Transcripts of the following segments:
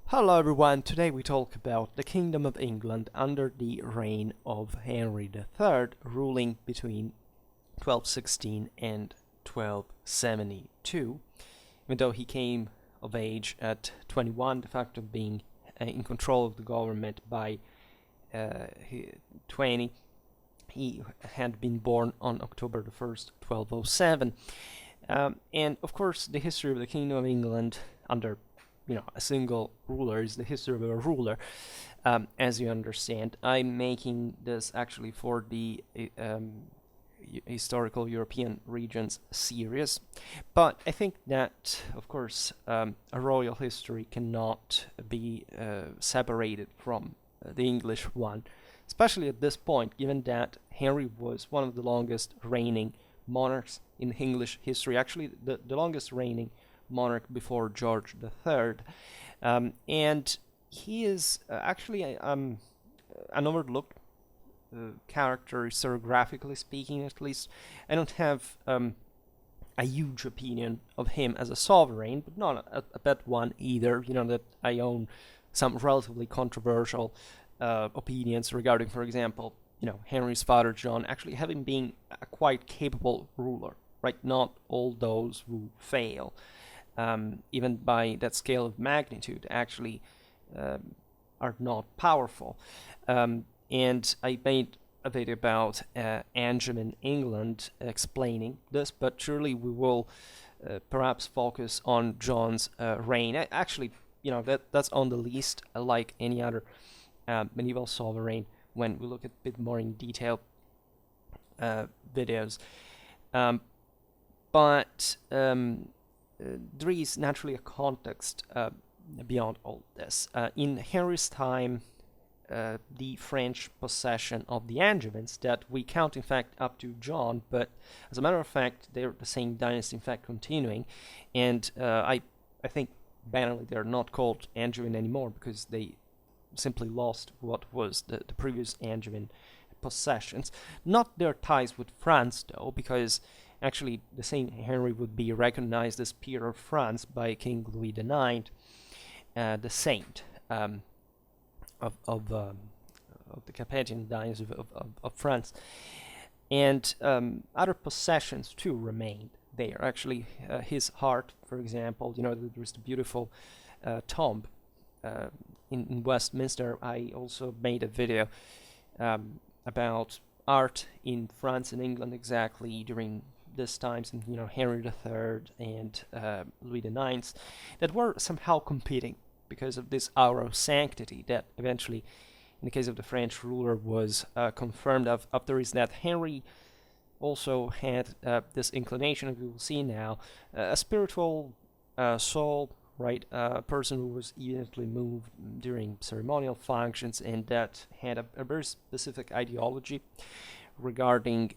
Hello everyone, today we talk about the Kingdom of England under the reign of Henry III, ruling between 1216 and 1272. Even though he came of age at 21, the fact of being in control of the government by 20, he had been born on October the 1st, 1207. And of course, the history of the Kingdom of England under a single ruler is the history of a ruler, as you understand. I'm making this actually for the historical European regions series, but I think that, of course, a royal history cannot be separated from the English one, especially at this point, given that Henry was one of the longest reigning monarchs in English history, actually the longest reigning monarch before George III, and he is actually an overlooked character, historiographically speaking, at least. I don't have a huge opinion of him as a sovereign, but not a bad one either. That I own some relatively controversial opinions regarding, for example, Henry's father John actually having been a quite capable ruler, right? Not all those who fail, even by that scale of magnitude, actually are not powerful. And I made a video about Angevin England explaining this, but surely we will perhaps focus on John's reign. Actually, that's on the list, like any other medieval sovereign, when we look at a bit more in detail videos. But there is naturally a context beyond all this. In Henry's time, the French possession of the Angevins, that we count in fact up to John, but as a matter of fact, they're the same dynasty, in fact, continuing. And I think banally they're not called Angevin anymore because they simply lost what was the previous Angevin possessions. Not their ties with France, though, because actually the same Henry would be recognized as peer of France by King Louis IX, the saint of the Capetian dynasty of France. And other possessions too remained there. Actually, his heart, for example, there's the beautiful tomb in Westminster. I also made a video about art in France and England exactly during this times, and Henry III and Louis IX, that were somehow competing because of this aura of sanctity that eventually, in the case of the French ruler, was confirmed after is that Henry also had this inclination, as we will see now, a spiritual soul, right? A person who was easily moved during ceremonial functions, and that had a very specific ideology regarding,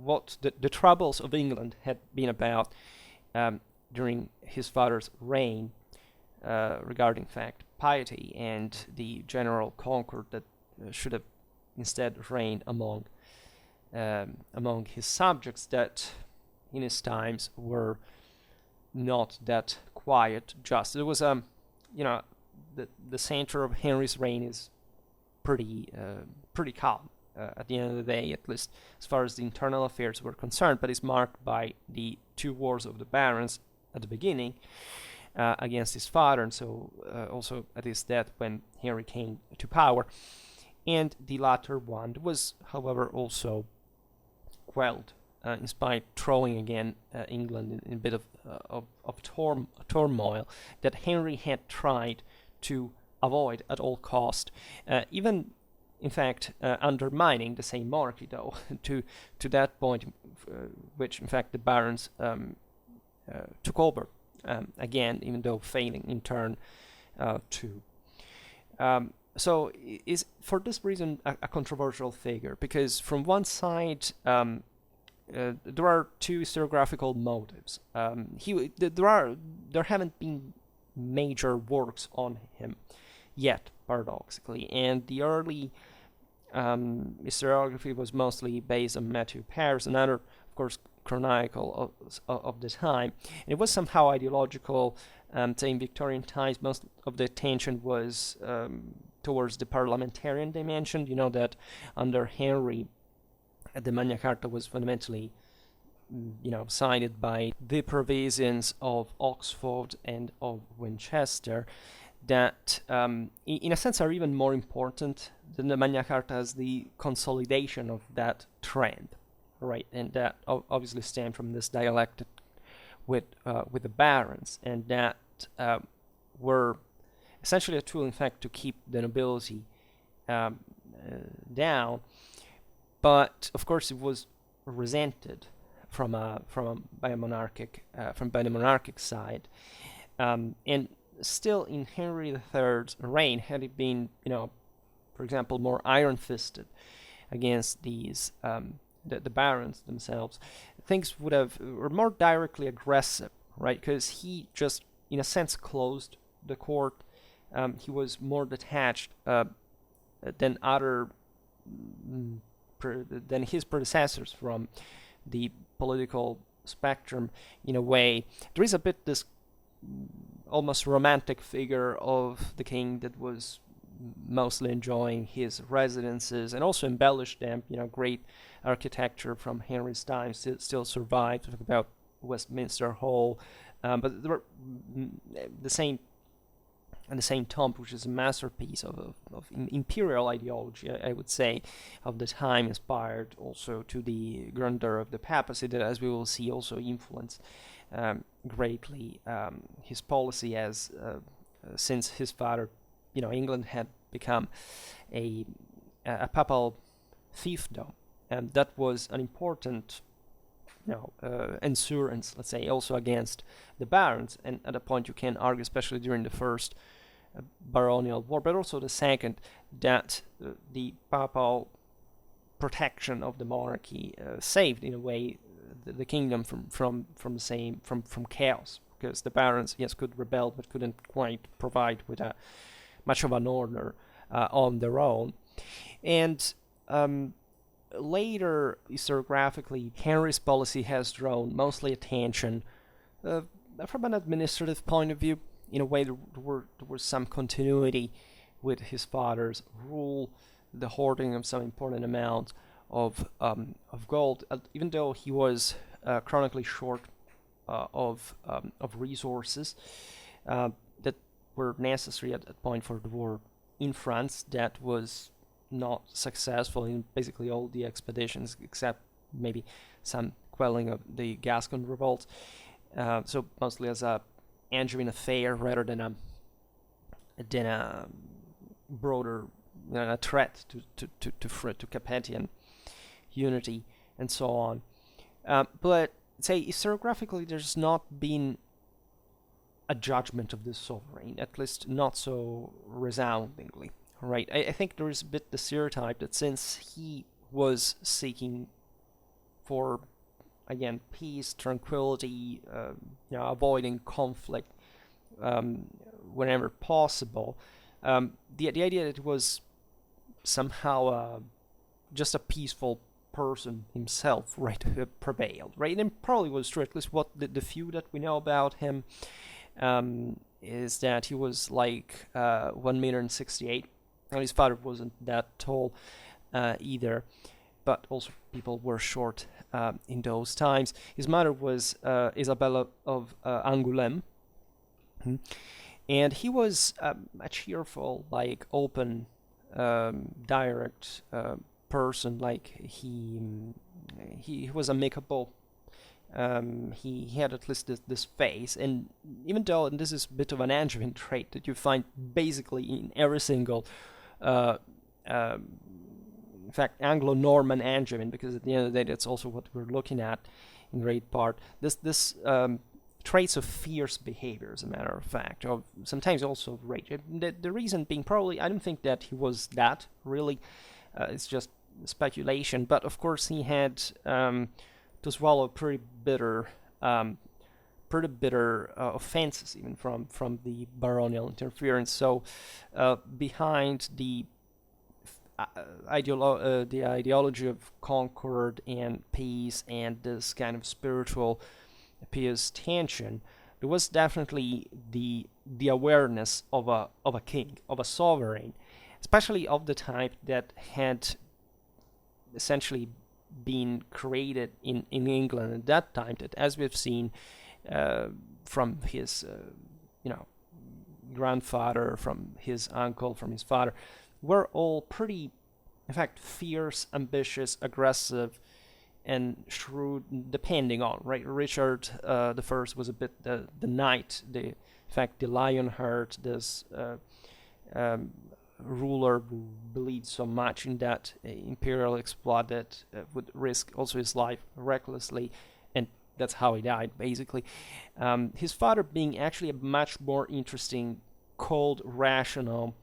what the troubles of England had been about during his father's reign, regarding fact piety and the general concord that should have instead reigned among his subjects that in his times were not that quiet. Just it was the center of Henry's reign is pretty calm at the end of the day, at least as far as the internal affairs were concerned, but is marked by the two wars of the barons at the beginning against his father, and so also at his death when Henry came to power. And the latter one was, however, also quelled, in spite throwing again England in a bit of turmoil that Henry had tried to avoid at all cost, even in fact undermining the same monarchy, though, to that point, which in fact the barons took over again, even though failing in turn too. So is for this reason a controversial figure, because from one side there are two historiographical motives. There haven't been major works on him yet, paradoxically, and the early historiography was mostly based on Matthew Paris, another, of course, chronicle of the time. And it was somehow ideological. Say in Victorian times, most of the attention was towards the parliamentarian dimension. You know that under Henry, the Magna Carta was fundamentally, signed by the Parisians of Oxford and of Winchester, that in a sense are even more important than the Magna Carta as the consolidation of that trend, right? And that obviously stemmed from this dialectic with the barons, and that were essentially a tool, in fact, to keep the nobility down. But of course, it was resented by the monarchic side, and still in Henry III's reign, had it been, for example, more iron-fisted against these the barons themselves, things were more directly aggressive, right? Because he just, in a sense, closed the court. He was more detached than than his predecessors from the political spectrum. In a way, there is a bit this almost romantic figure of the king that was mostly enjoying his residences and also embellished them. Great architecture from Henry's time still survived. Talk about Westminster Hall, but there were the same tomb, which is a masterpiece of imperial ideology, I would say, of the time, inspired also to the grandeur of the papacy, that, as we will see, also influenced greatly his policy, as since his father, England had become a papal fiefdom, and that was an important insurance, let's say, also against the barons. And at a point you can argue, especially during the first baronial war, but also the second, that the papal protection of the monarchy saved, in a way, the kingdom from chaos, because the barons, yes, could rebel, but couldn't quite provide with much of an order on their own. And later, historiographically, Henry's policy has drawn mostly attention from an administrative point of view. In a way, there was some continuity with his father's rule, the hoarding of some important amount of gold, even though he was chronically short of resources that were necessary at that point for the war in France. That was not successful in basically all the expeditions, except maybe some quelling of the Gascon revolt. So mostly as a Angevin affair rather than a broader a threat to Capetian unity and so on. But say historiographically, there's not been a judgment of the sovereign, at least not so resoundingly. Right? I think there is a bit the stereotype that since he was seeking for, again, peace, tranquility, avoiding conflict whenever possible, the idea that it was somehow just a peaceful person himself, right, prevailed, right? And probably was true. At least what the few that we know about him is that he was like 1 meter and 68, and his father wasn't that tall either, but also people were short in those times. His mother was Isabella of Angoulême, and he was a cheerful, like, open, direct person. Like, he was amicable. He had at least this face, and even though, and this is a bit of an Angevin trait that you find basically in every single in fact, Anglo-Norman Angevin, because at the end of the day, that's also what we're looking at in great part. This traits of fierce behavior, as a matter of fact, or sometimes also of rage. The reason being, probably, I don't think that he was that, really. It's just speculation. But of course, he had to swallow pretty bitter offenses, even from the baronial interference. So behind the the ideology of concord and peace and this kind of spiritual peace tension, there was definitely the awareness of a king, of a sovereign, especially of the type that had essentially been created in England at that time, that, as we've seen from his grandfather, from his uncle, from his father, were all pretty, in fact, fierce, ambitious, aggressive, and shrewd, depending on, right? Richard the First was a bit the knight, in fact, the Lionheart, this ruler who believed so much in that imperial exploit that would risk also his life recklessly, and that's how he died, basically. His father being actually a much more interesting, cold, rational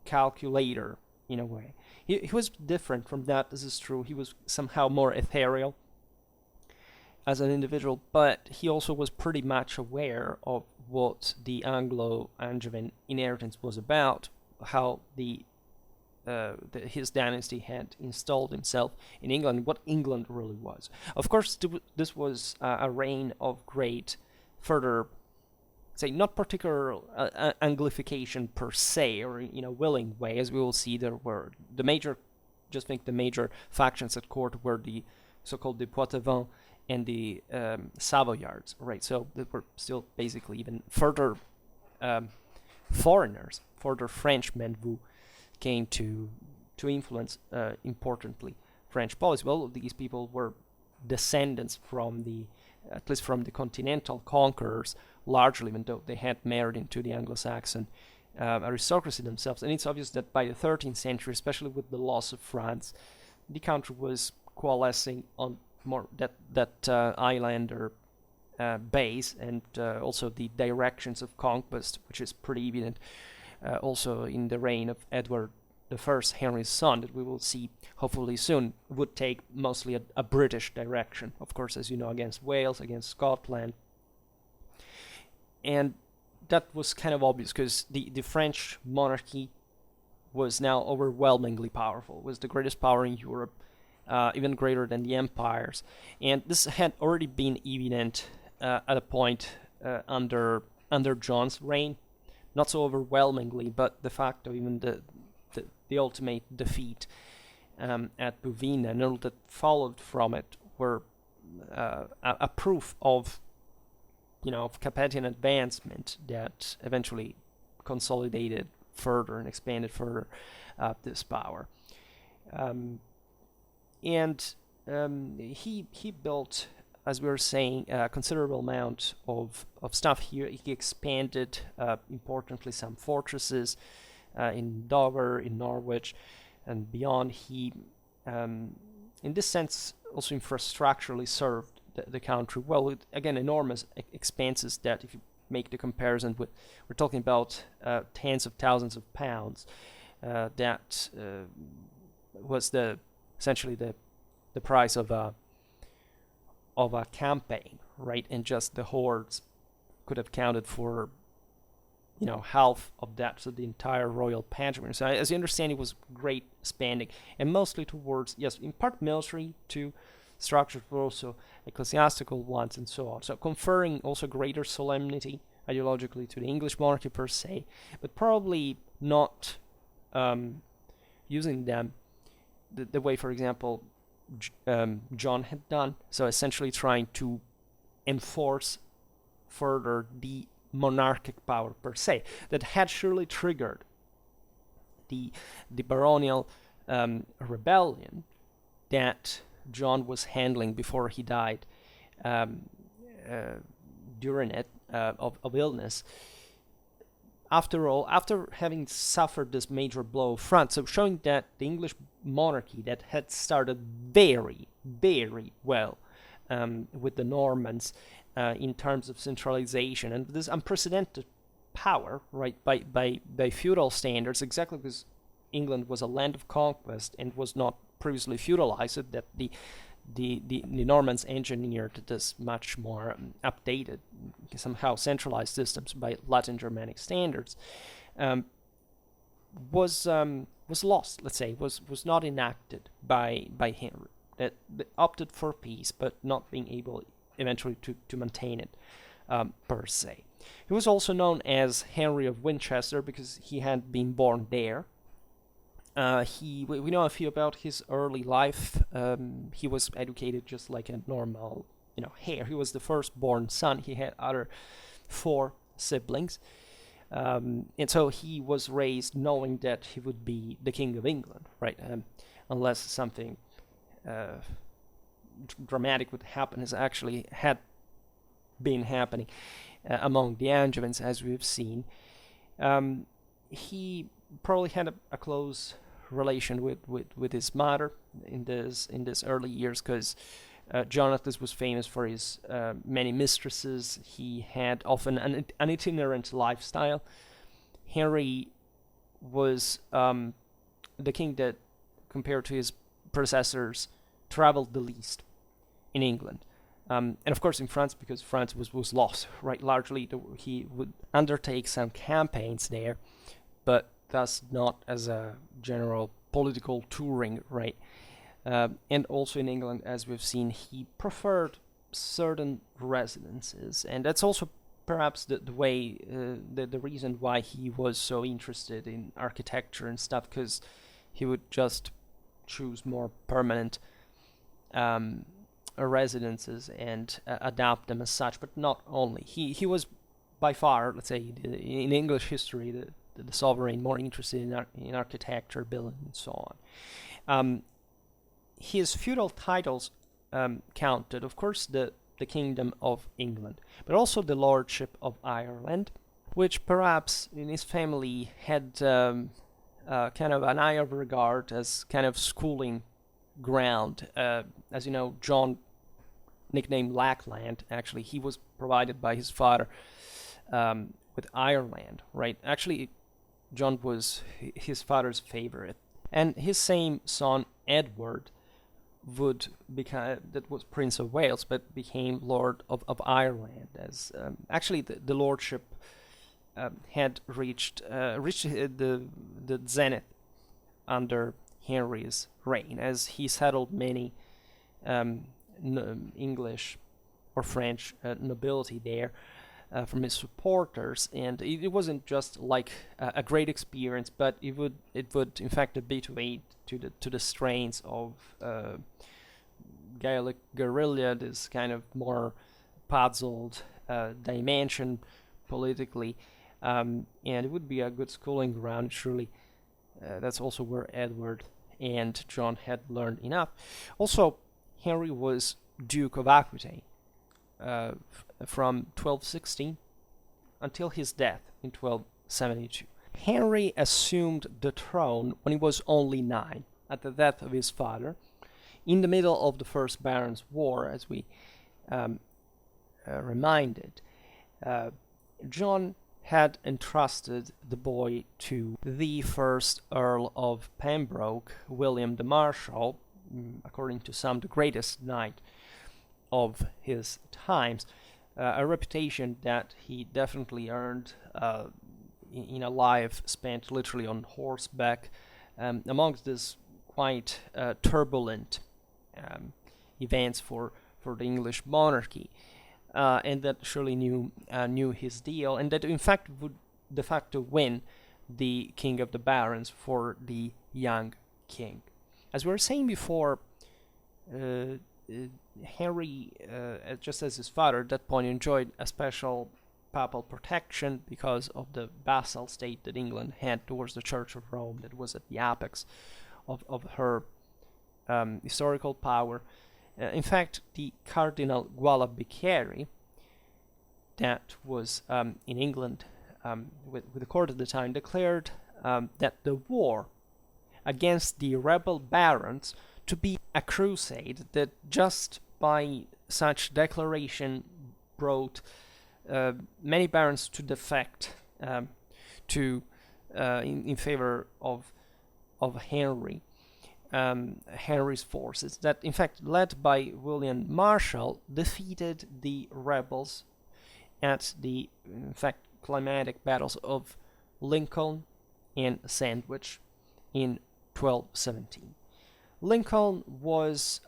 calculator, in a way. He was different from that, this is true. He was somehow more ethereal as an individual, but he also was pretty much aware of what the Anglo-Angevin inheritance was about, how his dynasty had installed himself in England, what England really was. Of course, this was a reign of great further, say, not particular Anglification per se, or in a willing way. As we will see, there were the major factions at court were the so-called the Poitevins and the Savoyards, right? So they were still basically even further foreigners, further Frenchmen who came to influence importantly French policy. Well, these people were descendants from at least from the continental conquerors, largely, even though they had married into the Anglo-Saxon aristocracy themselves. And it's obvious that by the 13th century, especially with the loss of France, the country was coalescing on more that islander base, and also the directions of conquest, which is pretty evident also in the reign of Edward I, Henry's son, that we will see hopefully soon, would take mostly a British direction, of course, as you know, against Wales, against Scotland. And that was kind of obvious because the French monarchy was now overwhelmingly powerful, was the greatest power in Europe, even greater than the empires. And this had already been evident at a point under John's reign, not so overwhelmingly, but de facto even the ultimate defeat at Bouvines and all that followed from it were a proof of Capetian advancement that eventually consolidated further and expanded further this power. He built, as we were saying, a considerable amount of stuff here. He expanded, importantly, some fortresses in Dover, in Norwich, and beyond. He, in this sense, also infrastructurally served the country well, with, again, enormous expenses that, if you make the comparison with, we're talking about tens of thousands of pounds, that was essentially the price of a campaign, right? And just the hordes could have counted for half of that, so the entire royal patrimony. So as you understand, it was great spending, and mostly towards, yes, in part military to structures, but also ecclesiastical ones and so on. So conferring also greater solemnity ideologically to the English monarchy per se, but probably not using them the way, for example, John had done. So essentially trying to enforce further the monarchic power per se, that had surely triggered the baronial rebellion that John was handling before he died during it of illness. After all, after having suffered this major blow of France, so showing that the English monarchy that had started very, very well with the Normans in terms of centralization and this unprecedented power, right, by feudal standards, exactly because England was a land of conquest and was not previously feudalized, that the Normans engineered this much more updated, somehow centralized systems by Latin Germanic standards. was lost. Let's say was not enacted by Henry. That opted for peace, but not being able eventually to maintain it per se. He was also known as Henry of Winchester because he had been born there. We know a few about his early life. He was educated just like a normal, heir. He was the firstborn son. He had other 4 siblings. And so he was raised knowing that he would be the King of England, right? Unless something dramatic would happen, as actually had been happening among the Angevins, as we've seen. He probably had a close relation with his mother in this early years, because Jonathan was famous for his many mistresses. He had often an itinerant lifestyle. Henry was the king that, compared to his predecessors, traveled the least in England. And of course in France, because France was lost, right? Largely he would undertake some campaigns there, but thus not as a general political touring, right? And also in England, as we've seen, he preferred certain residences, and that's also perhaps the way, the reason why he was so interested in architecture and stuff, because he would just choose more permanent residences and adapt them as such, but not only. He was by far, let's say, in English history, the sovereign more interested in architecture, building, and so on. His feudal titles counted, of course, the Kingdom of England, but also the Lordship of Ireland, which perhaps in his family had kind of an eye of regard as kind of schooling ground. As you know, John, nicknamed Lackland, actually, he was provided by his father with Ireland, right? Actually, John was his father's favorite. And his same son, Edward, would become, that was Prince of Wales, but became Lord of Ireland, as actually the lordship had reached the zenith under Henry's reign, as he settled many English or French nobility there from his supporters, and it wasn't just like a great experience, but it would in fact habituate to the strains of Gaelic guerrilla, this kind of more puzzled dimension politically, and it would be a good schooling ground. Surely that's also where Edward and John had learned enough. Also, Henry was Duke of Aquitaine from 1216 until his death in 1272. Henry assumed the throne when he was only 9, at the death of his father, in the middle of the First Barons' War, as we reminded. John had entrusted the boy to the first Earl of Pembroke, William the Marshal, according to some the greatest knight of his times, a reputation that he definitely earned in a life spent literally on horseback amongst this quite turbulent events for the English monarchy, and that surely knew his deal, and that in fact would de facto win the King of the Barons for the young king. As we were saying before, Henry, just as his father, at that point enjoyed a special papal protection because of the vassal state that England had towards the Church of Rome, that was at the apex of her historical power. In fact, the Cardinal Gualabiceri, that was in England with the court at the time, declared that the war against the rebel barons to be a crusade, that just by such declaration brought many barons to defect in favor of Henry. Henry's forces, that in fact, led by William Marshal, defeated the rebels at the, in fact, climatic battles of Lincoln and Sandwich in 1217. Lincoln was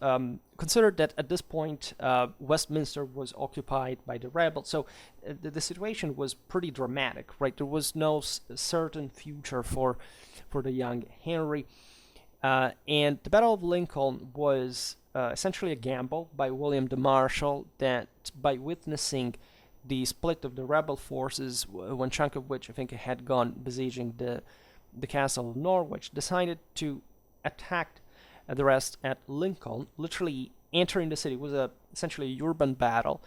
considered that at this point Westminster was occupied by the rebels, so the situation was pretty dramatic, right? There was no certain future for the young Henry, and the Battle of Lincoln was essentially a gamble by William the Marshal that, by witnessing the split of the rebel forces, one chunk of which I think had gone besieging the castle of Norwich, decided to attack the rest at Lincoln, literally entering the city. It was essentially a urban battle,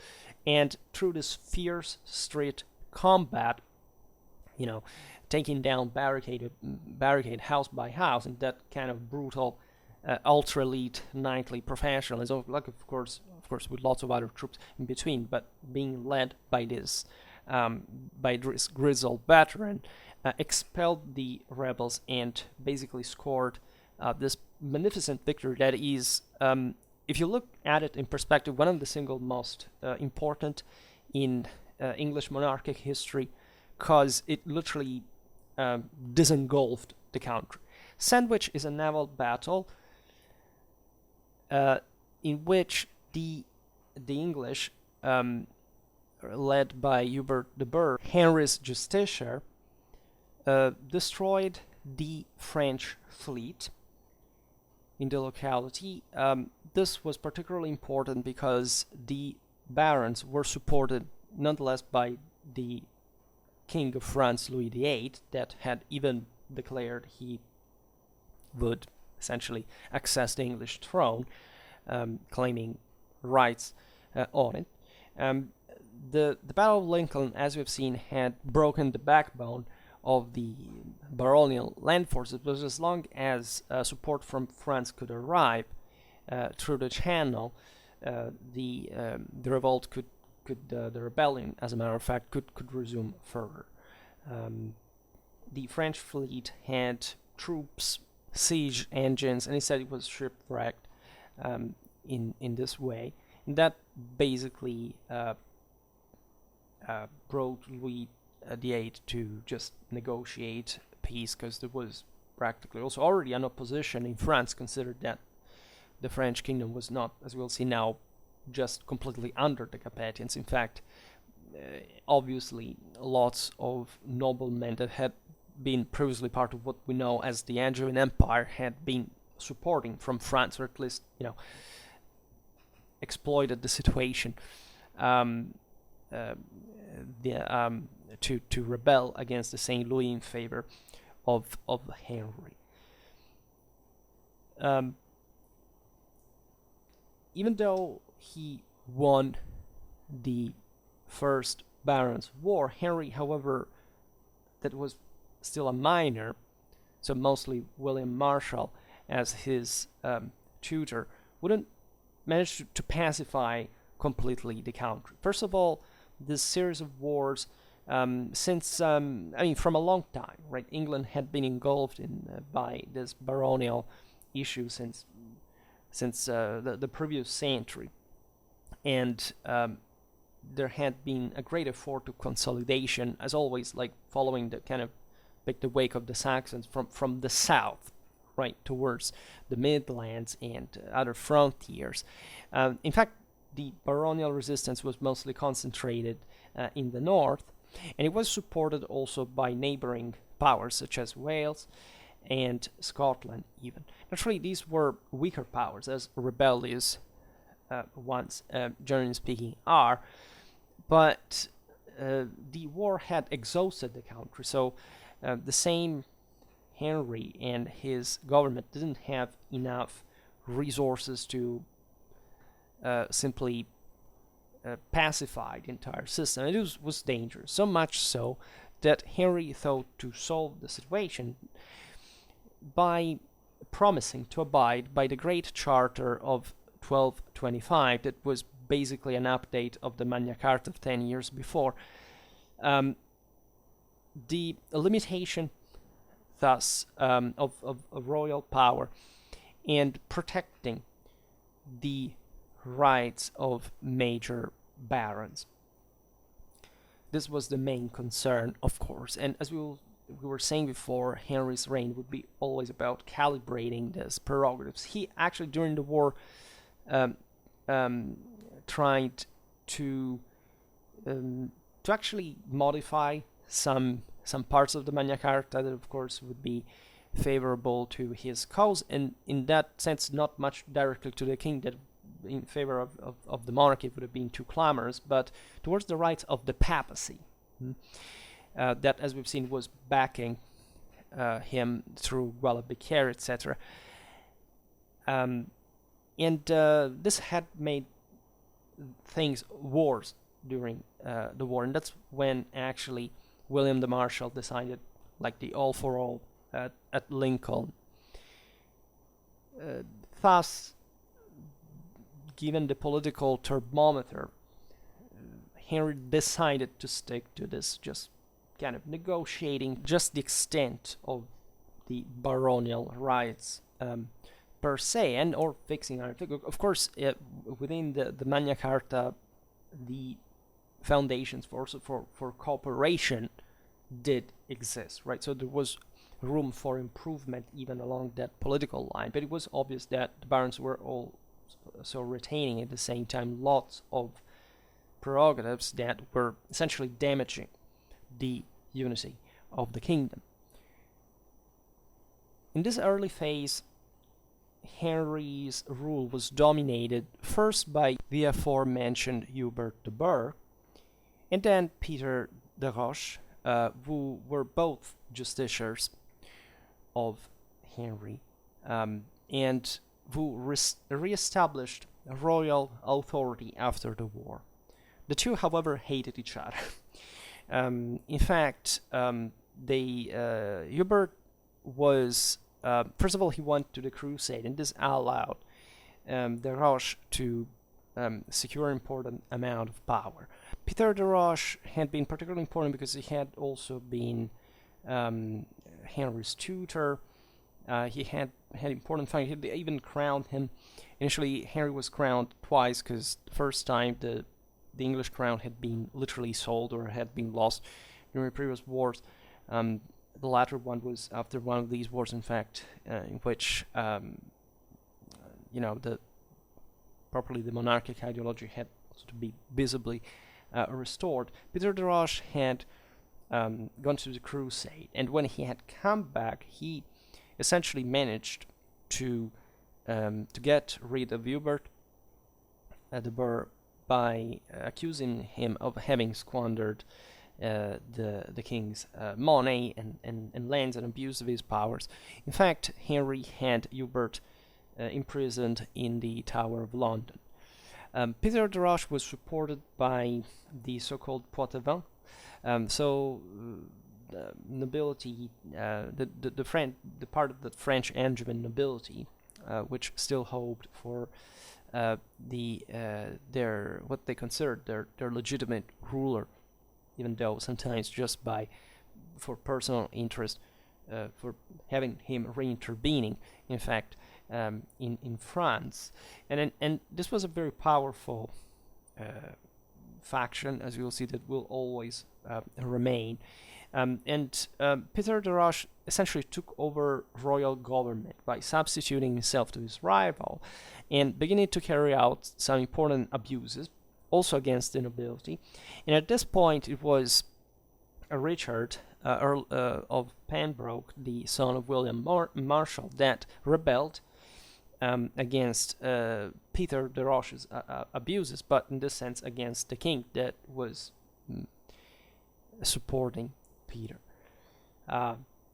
and through this fierce street combat, taking down barricade house by house, in that kind of brutal, ultra elite knightly professionalism, like of course with lots of other troops in between, but being led by this grizzled veteran, expelled the rebels and basically scored this magnificent victory that is, if you look at it in perspective, one of the single most important in English monarchic history, because it literally disengulfed the country. Sandwich is a naval battle in which the English, led by Hubert de Burgh, Henry's justiciar, destroyed the French fleet in the locality. This was particularly important because the barons were supported nonetheless by the King of France, Louis VIII, that had even declared he would essentially access the English throne, claiming rights on it. The Battle of Lincoln, as we've seen, had broken the backbone of the baronial land forces, but as long as support from France could arrive through the channel, the revolt the rebellion, as a matter of fact, could resume further. The French fleet had troops, siege engines, and instead it was shipwrecked in this way. And that basically brought Louis VIII to just negotiate peace, because there was practically also already an opposition in France, considered that the French kingdom was not, as we'll see now, just completely under the Capetians. In fact, obviously, lots of noblemen that had been previously part of what we know as the Angevin Empire had been supporting from France, or at least, exploited the situation to rebel against the Saint Louis in favor of Henry. Even though he won the First Barons' War, Henry, however, that was still a minor, so mostly William Marshal as his tutor, wouldn't manage to pacify completely the country. First of all, this series of wars, since from a long time, right? England had been engulfed by this baronial issue since the previous century, and there had been a great effort to consolidation, as always, like following the wake of the Saxons from the south, right, towards the Midlands and other frontiers. In fact, the baronial resistance was mostly concentrated in the north, and it was supported also by neighboring powers such as Wales and Scotland even. Naturally, these were weaker powers, as rebellious ones, generally speaking, are, but the war had exhausted the country, so the same Henry and his government didn't have enough resources to simply pacify the entire system. It was dangerous, so much so that Henry thought to solve the situation by promising to abide by the Great Charter of 1225, that was basically an update of the Magna Carta of 10 years before. The limitation, thus, of royal power and protecting the rights of major barons. This was the main concern, of course, and as we will we were saying before, Henry's reign would be always about calibrating these prerogatives. He actually, during the war, um, tried to actually modify some parts of the Magna Carta that, of course, would be favorable to his cause, and in that sense, not much directly to the king, that in favor of the monarchy would have been too clamorous, but towards the rights of the papacy. That, as we've seen, was backing him through Guadalquivir, etc. And this had made things worse during the war, and that's when actually William the Marshal decided, like the all for all at Lincoln. Thus, given the political thermometer, Henry decided to stick to this, just kind of negotiating just the extent of the baronial rights per se, and or fixing our. Of course, within the Magna Carta, the foundations for cooperation did exist, right? So there was room for improvement even along that political line, but it was obvious that the barons were also retaining at the same time lots of prerogatives that were essentially damaging the unity of the kingdom. In this early phase, Henry's rule was dominated first by the aforementioned Hubert de Burgh, and then Peter de Roche, who were both justiciars of Henry, and who re-established royal authority after the war. The two, however, hated each other. In fact, Hubert was, first of all, he went to the crusade, and this allowed de Roche to secure an important amount of power. Peter de Roche had been particularly important because he had also been Henry's tutor. He had important functions. He even crowned him. Initially, Henry was crowned twice, because the first time the English crown had been literally sold or had been lost during previous wars. The latter one was after one of these wars, in fact, in which the monarchic ideology had also to be visibly restored. Peter de Roche had gone to the crusade, and when he had come back, he essentially managed to get rid of Hubert de Burgh by accusing him of having squandered the king's money and lands and abuse of his powers. In fact, Henry had Hubert imprisoned in the Tower of London. Peter de Roche was supported by the so-called Poitevins, nobility, the part of the French Angevin nobility, which still hoped for their what they considered their legitimate ruler, even though sometimes just for personal interest, for having him reintervening, in fact, in France, and this was a very powerful faction, as you will see, that will always remain. Peter de Roche essentially took over royal government by substituting himself to his rival and beginning to carry out some important abuses, also against the nobility. And at this point, it was Richard Earl of Pembroke, the son of William Marshal, that rebelled against Peter de Roche's abuses, but in this sense against the king that was supporting Peter.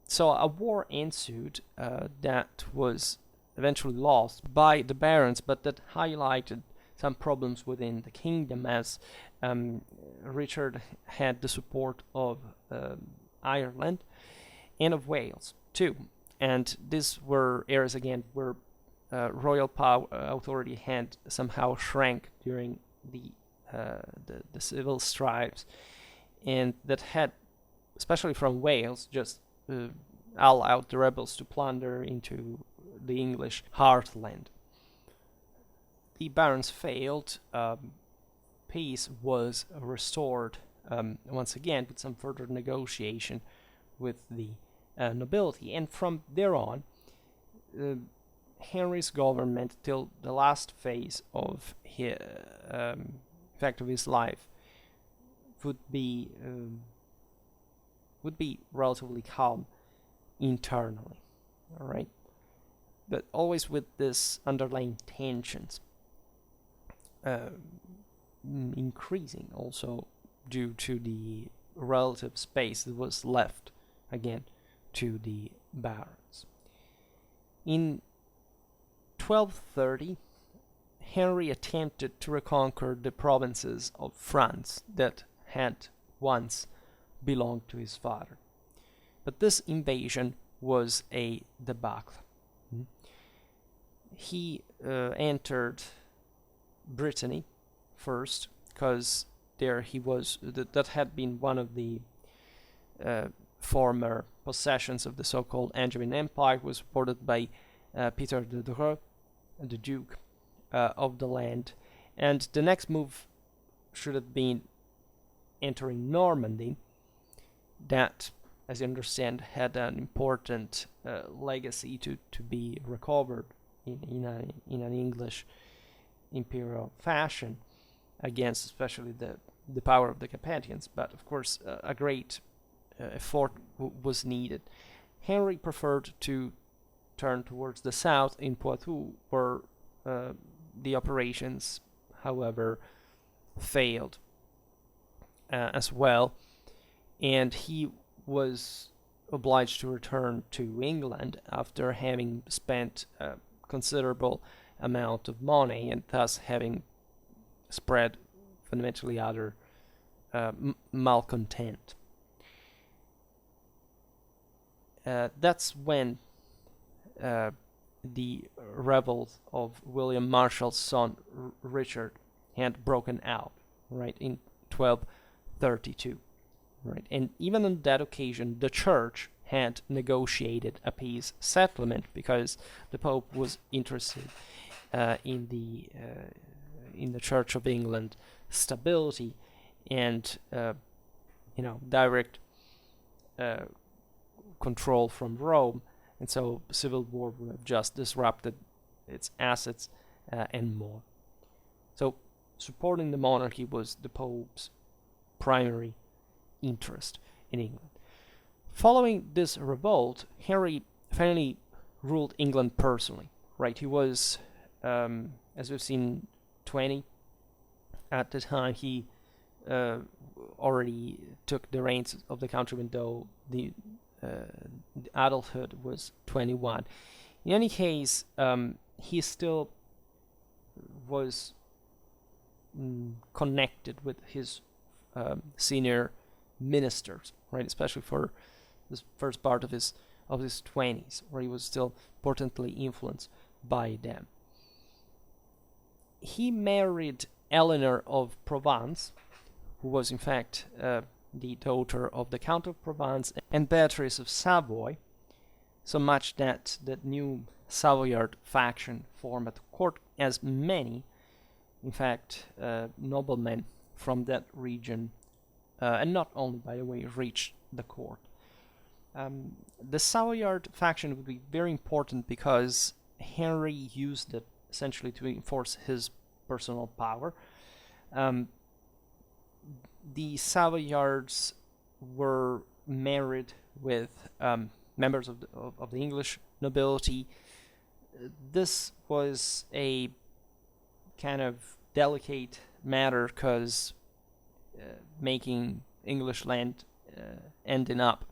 So a war ensued that was eventually lost by the barons, but that highlighted some problems within the kingdom, as Richard had the support of Ireland and of Wales too, and these were areas again where royal power authority had somehow shrank during the civil strifes, and that had, especially from Wales, just allowed the rebels to plunder into the English heartland. The barons failed. Peace was restored once again with some further negotiation with the nobility. And from there on, Henry's government, till the last phase of his, fact of his life, would be relatively calm internally, all right, but always with this underlying tensions increasing, also due to the relative space that was left again to the barons. In 1230, Henry attempted to reconquer the provinces of France that had once belonged to his father. But this invasion was a debacle. He entered Brittany first, because there he was, that had been one of the former possessions of the so-called Angevin Empire, was supported by Peter de Dreux, the Duke of the land, and the next move should have been entering Normandy, that, as you understand, had an important legacy to be recovered in an English imperial fashion against especially the power of the Carpathians. But of course, a great effort was needed. Henry preferred to turn towards the south in Poitou, where the operations, however, failed as well, and he was obliged to return to England after having spent a considerable amount of money and thus having spread fundamentally other malcontent. That's when the rebels of William Marshall's son Richard had broken out, right, in 1232, right, and even on that occasion the church had negotiated a peace settlement because the Pope was interested in the Church of England stability and direct control from Rome, and so civil war would have just disrupted its assets and more. So supporting the monarchy was the Pope's primary interest in England. Following this revolt, Henry finally ruled England personally, right? He was, as we've seen, 20 at the time. He already took the reins of the country, even though the adulthood was 21. In any case, he still was connected with his senior ministers, right? Especially for this first part of his 20s, where he was still importantly influenced by them. He married Eleanor of Provence, who was in fact the daughter of the Count of Provence and Beatrice of Savoy, so much that the new Savoyard faction formed at the court, as many, in fact, noblemen from that region, and not only, by the way, reached the court. The Savoyard faction would be very important because Henry used it essentially to enforce his personal power. The Savoyards were married with members of the English nobility. This was a kind of delicate matter because making English land ending up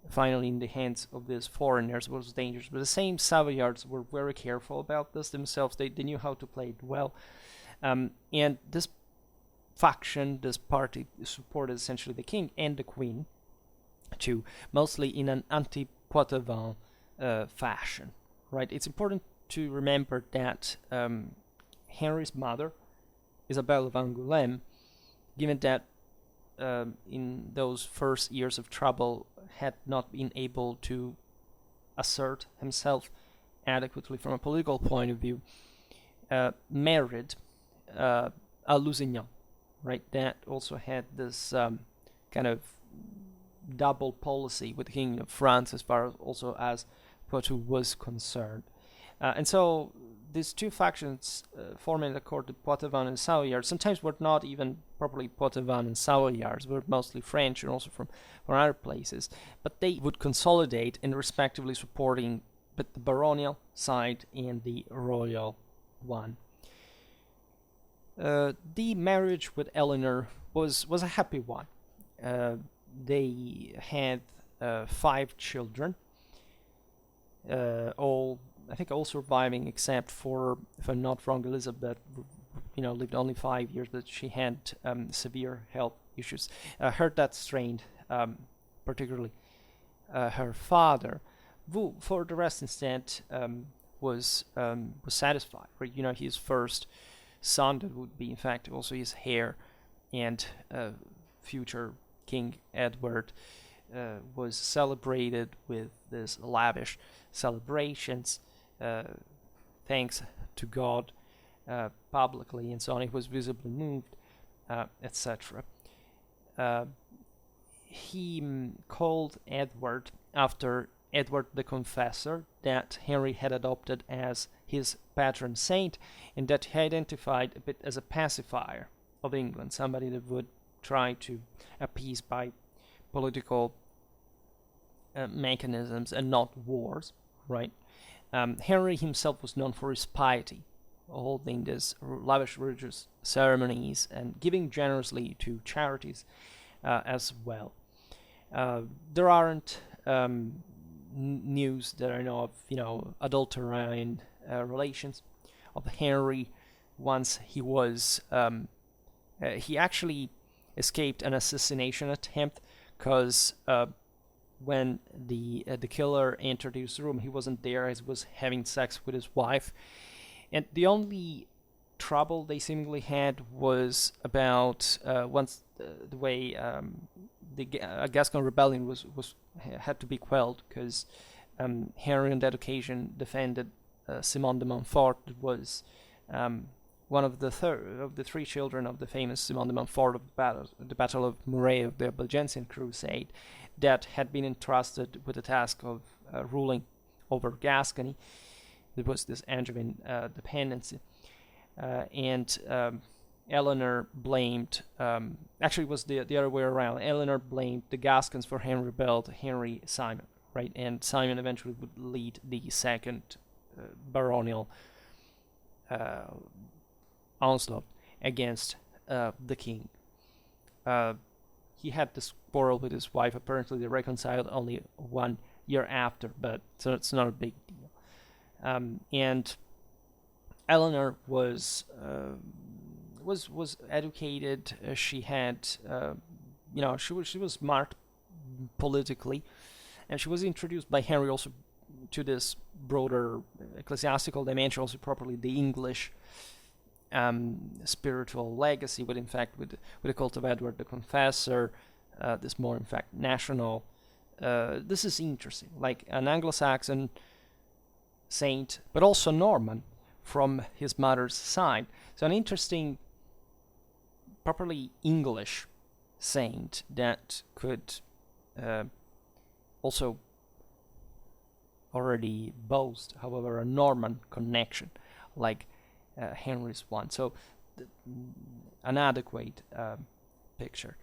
finally in the hands of these foreigners was dangerous. But the same Savoyards were very careful about this themselves. They knew how to play it well. And this faction, this party, supported essentially the king and the queen, too, mostly in an anti-Poitevin fashion, right? It's important to remember that Henry's mother, Isabelle of Angoulême, given that in those first years of trouble had not been able to assert himself adequately from a political point of view, married a Lusignan, right? That also had this kind of double policy with the King of France as far as also as Poitou was concerned. And so these two factions forming the court, the Poitevins and Savoyards, sometimes were not even properly Poitevins and Savoyards, were mostly French and also from other places, but they would consolidate in respectively supporting but the baronial side and the royal one. The marriage with Eleanor was a happy one. They had 5 children, all surviving except for, if I'm not wrong, Elizabeth. Lived only 5 years, but she had severe health issues. Her death strained particularly her father, who, for the rest, instead was satisfied. Right? His first son, that would be in fact also his heir and future King Edward, was celebrated with these lavish celebrations, thanks to God, publicly, and so on. He was visibly moved, etc. He called Edward after Edward the Confessor, that Henry had adopted as his patron saint, and that he identified a bit as a pacifier of England, somebody that would try to appease by political mechanisms and not wars, right? Henry himself was known for his piety, holding these lavish religious ceremonies and giving generously to charities as well. There aren't news that I know of, adulterine relations of Henry. Once he actually escaped an assassination attempt, because when the killer entered his room, he wasn't there. He was having sex with his wife, and the only trouble they seemingly had was about once the way the Gascon rebellion had to be quelled, because Henry on that occasion defended Simon de Montfort, that was one of the 3 children of the famous Simon de Montfort of the Battle of Muret of the Albigensian Crusade, that had been entrusted with the task of ruling over Gascony. There was this Angevin dependency, and Eleanor blamed, actually it was the other way around. Eleanor blamed the Gascons for having rebelled, Henry Simon, right? And Simon eventually would lead the second baronial onslaught against the king. He had this quarrel with his wife. Apparently they reconciled only 1 year after, but so it's not a big deal. And Eleanor was educated. She had, she was smart politically, and she was introduced by Henry also to this broader ecclesiastical dimension, also properly the English spiritual legacy, but in fact with the cult of Edward the Confessor, this more in fact national. This is interesting, like an Anglo-Saxon saint, but also Norman from his mother's side. So an interesting, properly English saint that could also already boast, however, a Norman connection, like Henry's one. So an adequate picture.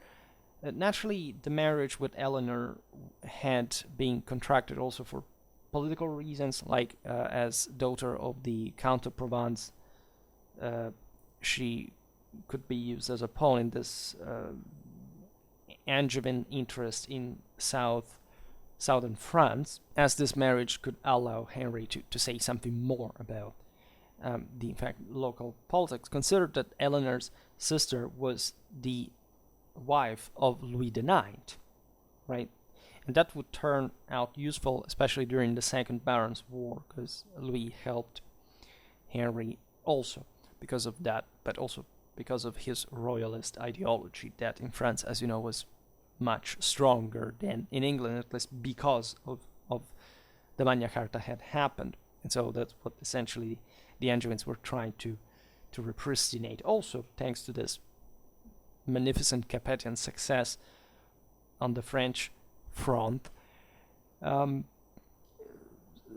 Naturally, the marriage with Eleanor had been contracted also for political reasons, like as daughter of the Count of Provence, she could be used as a pawn in this Angevin interest in southern France, as this marriage could allow Henry to say something more about the, in fact, local politics. Consider that Eleanor's sister was the wife of Louis IX, right? And that would turn out useful, especially during the Second Barons' War, because Louis helped Henry also because of that, but also because of his royalist ideology that in France, as you know, was much stronger than in England, at least because of the Magna Carta had happened. And so that's what essentially the Angevins were trying to repristinate. Also, thanks to this magnificent Capetian success on the French front. Um,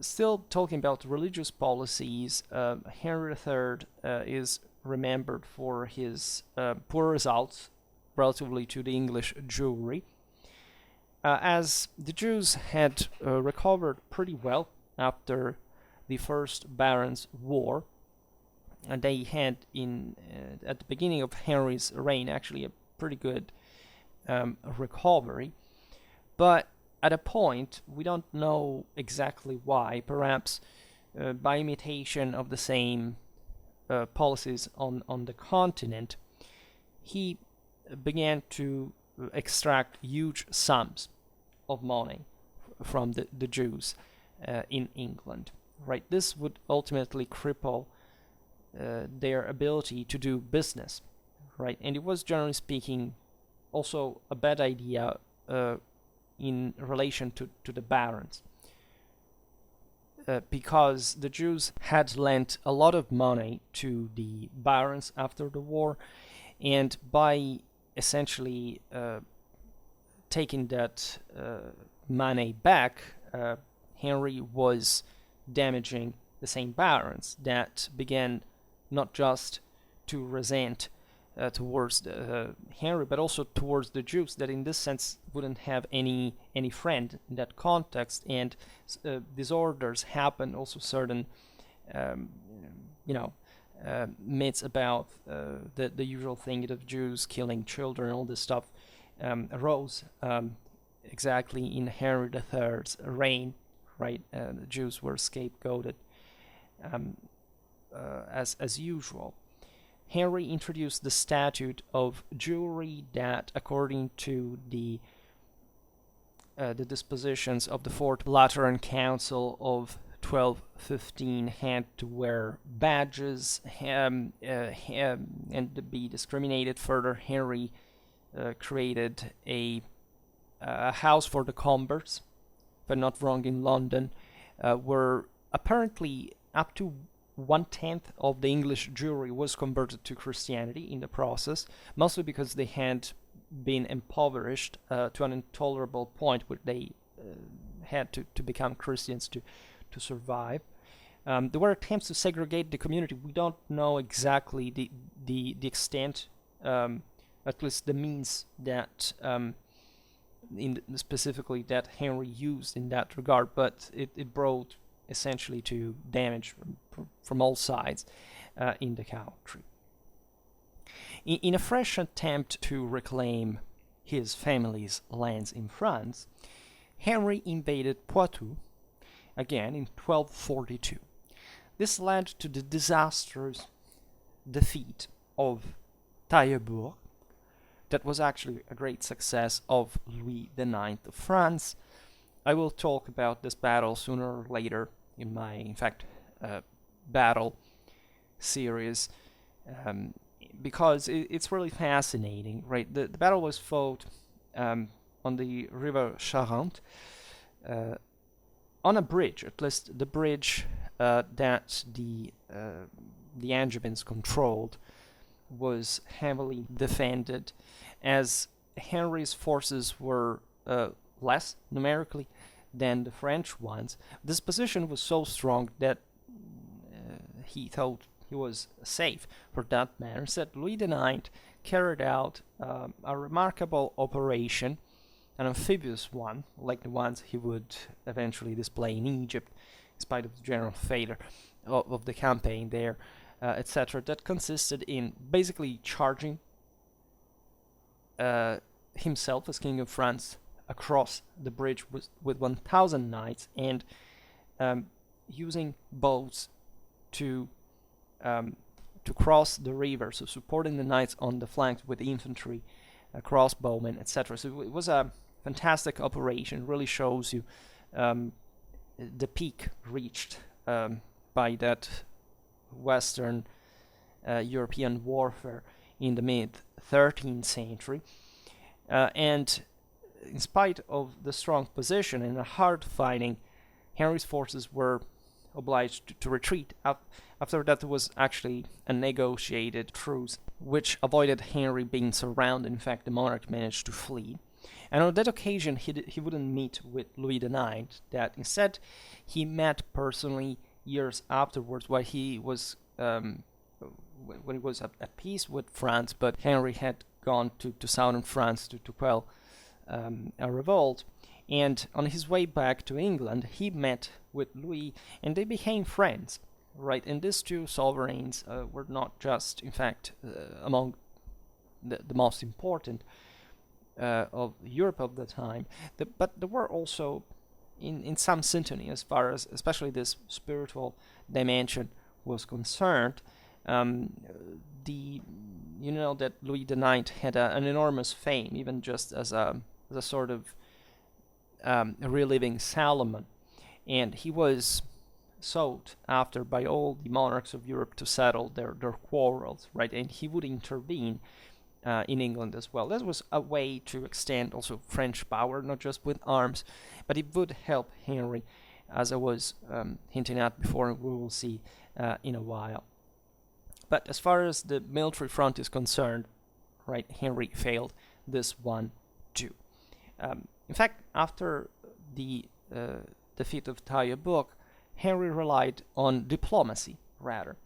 Still talking about religious policies, Henry III is remembered for his poor results relatively to the English Jewry, as the Jews had recovered pretty well after the First Barons' War, and they had at the beginning of Henry's reign actually a pretty good recovery, but at a point, we don't know exactly why, perhaps by imitation of the same policies on the continent, he began to extract huge sums of money from the Jews in England. Right, this would ultimately cripple their ability to do business. Right, and it was generally speaking also a bad idea in relation to the barons, because the Jews had lent a lot of money to the barons after the war, and by essentially taking that money back, Henry was damaging the same barons that began not just to resent towards Henry, but also towards the Jews, that in this sense wouldn't have any friend in that context, and disorders happen. Also, certain myths about the usual thing of Jews killing children, all this stuff arose exactly in Henry III's reign. Right, the Jews were scapegoated as usual. Henry introduced the statute of Jewry that, according to the dispositions of the Fourth Lateran Council of 1215, had to wear badges and to be discriminated. Further, Henry created a house for the converts, if I'm not wrong, in London, where apparently up to 1/10 of the English Jewry was converted to Christianity in the process, mostly because they had been impoverished to an intolerable point where they had to become Christians to survive. There were attempts to segregate the community. We don't know exactly the extent, at least the means that specifically that Henry used in that regard, but it brought essentially to damage from all sides in the country. In a fresh attempt to reclaim his family's lands in France, Henry invaded Poitou, again in 1242. This led to the disastrous defeat of Taillebourg, that was actually a great success of Louis IX of France. I will talk about this battle sooner or later in my, battle series, because it's really fascinating, right? The battle was fought on the River Charente, on a bridge, at least the bridge that the Angevins controlled was heavily defended, as Henry's forces were less numerically than the French ones. This position was so strong that he thought he was safe for that matter. So Louis IX carried out a remarkable operation, an amphibious one, like the ones he would eventually display in Egypt, in spite of the general failure of the campaign there, etc., that consisted in basically charging himself as King of France across the bridge with 1,000 knights, and using boats to cross the river, so supporting the knights on the flanks with infantry, crossbowmen, etc. So it was a fantastic operation. Really shows you the peak reached by that Western European warfare in the mid-13th century. And in spite of the strong position and the hard fighting, Henry's forces were obliged to retreat. After that, there was actually a negotiated truce, which avoided Henry being surrounded. In fact, the monarch managed to flee. And on that occasion, he wouldn't meet with Louis IX. That instead, he met personally years afterwards, while he was when he was at peace with France. But Henry had gone to southern France to quell a revolt. And on his way back to England, he met with Louis, and they became friends. Right, and these two sovereigns were not just, in fact, among the most important of Europe of the time, but they were also in some syntony as far as especially this spiritual dimension was concerned. The you know that Louis IX had an enormous fame, even just as a sort of reliving Solomon, and he was sought after by all the monarchs of Europe to settle their quarrels, right? And he would intervene in England as well. That was a way to extend also French power, not just with arms, but it would help Henry, as I was hinting at before, and we will see in a while. But as far as the military front is concerned, right, Henry failed this one too. In fact, after the defeat of Taillebourg, Henry relied on diplomacy rather,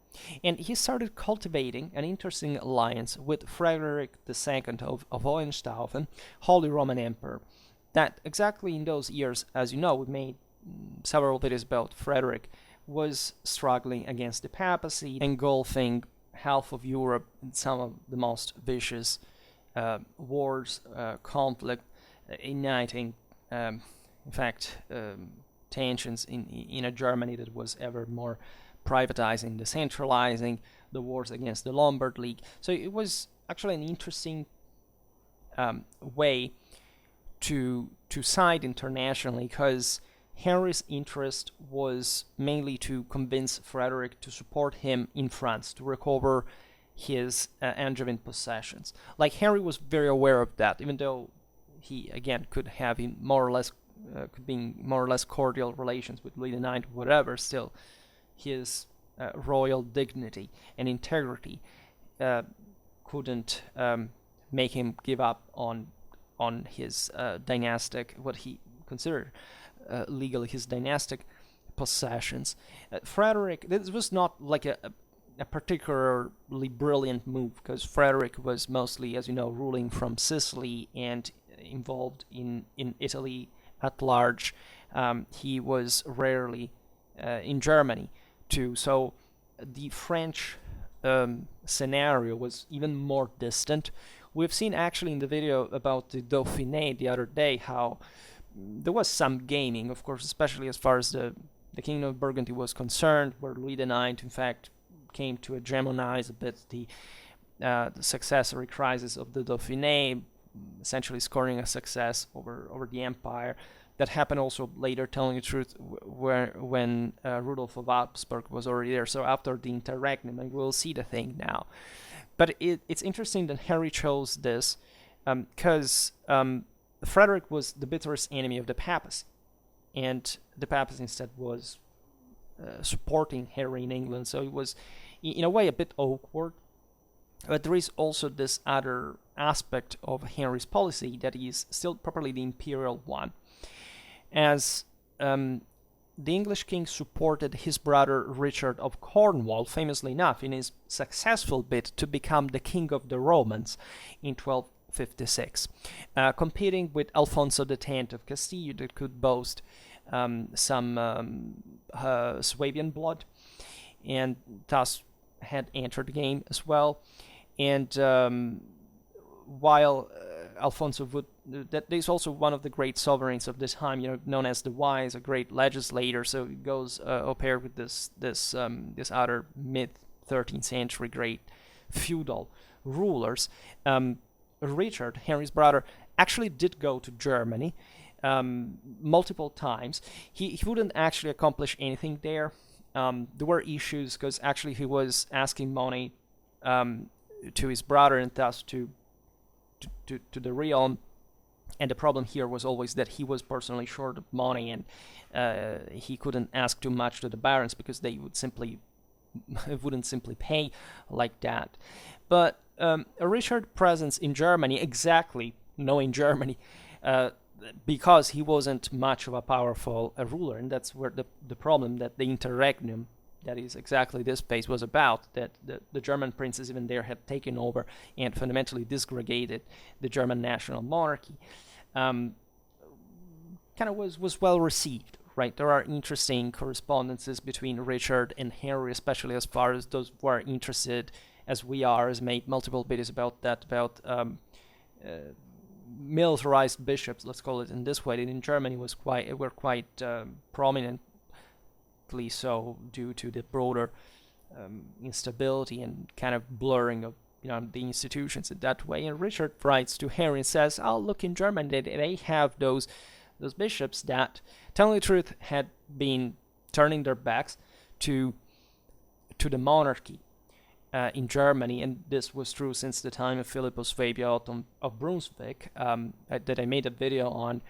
and he started cultivating an interesting alliance with Frederick II of Hohenstaufen, Holy Roman Emperor. That exactly in those years, as you know, we made several videos about Frederick, was struggling against the papacy, engulfing half of Europe in some of the most vicious wars, conflict, igniting, in fact, tensions in a Germany that was ever more privatizing, decentralizing, the wars against the Lombard League. So it was actually an interesting way to side internationally, because Henry's interest was mainly to convince Frederick to support him in France to recover his Angevin possessions. Like, Henry was very aware of that, even though he again could have in more or less cordial relations with Louis IX, whatever. Still, his royal dignity and integrity couldn't make him give up on his dynastic, what he considered legally his dynastic possessions. Frederick, this was not like a particularly brilliant move, because Frederick was mostly, as you know, ruling from Sicily and involved in Italy at large. He was rarely in Germany too, so the French scenario was even more distant. We've seen actually in the video about the Dauphiné the other day how there was some gaming, of course, especially as far as the Kingdom of Burgundy was concerned, where Louis IX, in fact, came to hegemonize a bit the successory crisis of the Dauphiné, essentially scoring a success over the empire. That happened also later, telling the truth, when Rudolf of Habsburg was already there. So after the interregnum, and we'll see the thing now. But it's interesting that Henry chose this because Frederick was the bitterest enemy of the papacy, and the papacy instead was supporting Henry in England. So it was, in a way, a bit awkward. But there is also this other aspect of Henry's policy that is still properly the imperial one, as the English king supported his brother Richard of Cornwall, famously enough, in his successful bid to become the king of the Romans in 1256, competing with Alfonso X of Castile, that could boast some Swabian blood, and thus had entered the game as well. And while Alfonso would, that is also one of the great sovereigns of this time, known as the Wise, a great legislator. So it goes paired with this other mid 13th century great feudal rulers. Richard, Henry's brother, actually did go to Germany multiple times. He wouldn't actually accomplish anything there. There were issues because actually he was asking money to his brother and thus to the realm, and the problem here was always that he was personally short of money, and he couldn't ask too much to the barons because they wouldn't simply pay like that. But Richard's presence in Germany, exactly knowing Germany, because he wasn't much of a powerful ruler, and that's where the problem that the interregnum, that is exactly this phase, was about, that the German princes even there had taken over and fundamentally disgregated the German national monarchy, kind of was well received, right? There are interesting correspondences between Richard and Henry, especially as far as those who are interested, as we are, has made multiple videos about that, about militarized bishops, let's call it in this way, that in Germany were quite prominently so, due to the broader instability and kind of blurring of the institutions in that way. And Richard writes to Henry and says, "Oh, look, in Germany they have those bishops that, telling the truth, had been turning their backs to the monarchy in Germany, and this was true since the time of Philippus Fabiatum of Brunswick, that I made a video on,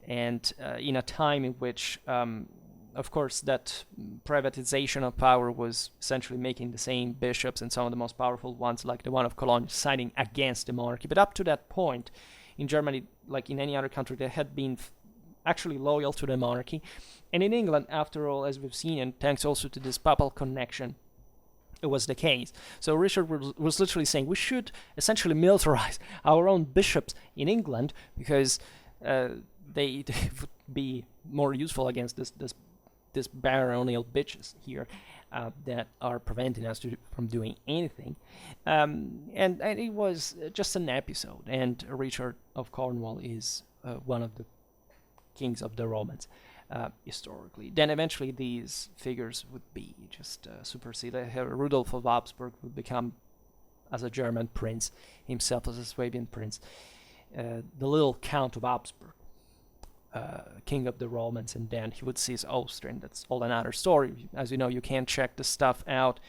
and in a time in which, of course, that privatization of power was essentially making the same bishops and some of the most powerful ones, like the one of Cologne, siding against the monarchy. But up to that point, in Germany, like in any other country, they had been actually loyal to the monarchy. And in England, after all, as we've seen, and thanks also to this papal connection, it was the case. So Richard was literally saying we should essentially militarize our own bishops in England, because they would be more useful against this baronial bitches here that are preventing us from doing anything. And it was just an episode. And Richard of Cornwall is one of the kings of the Romans historically. Then eventually these figures would be just superseded. Rudolf of Habsburg would become, as a German prince himself, as a Swabian prince, the little Count of Habsburg, king of the Romans, and then he would seize Austria, and that's all another story. As you know, you can check the stuff out,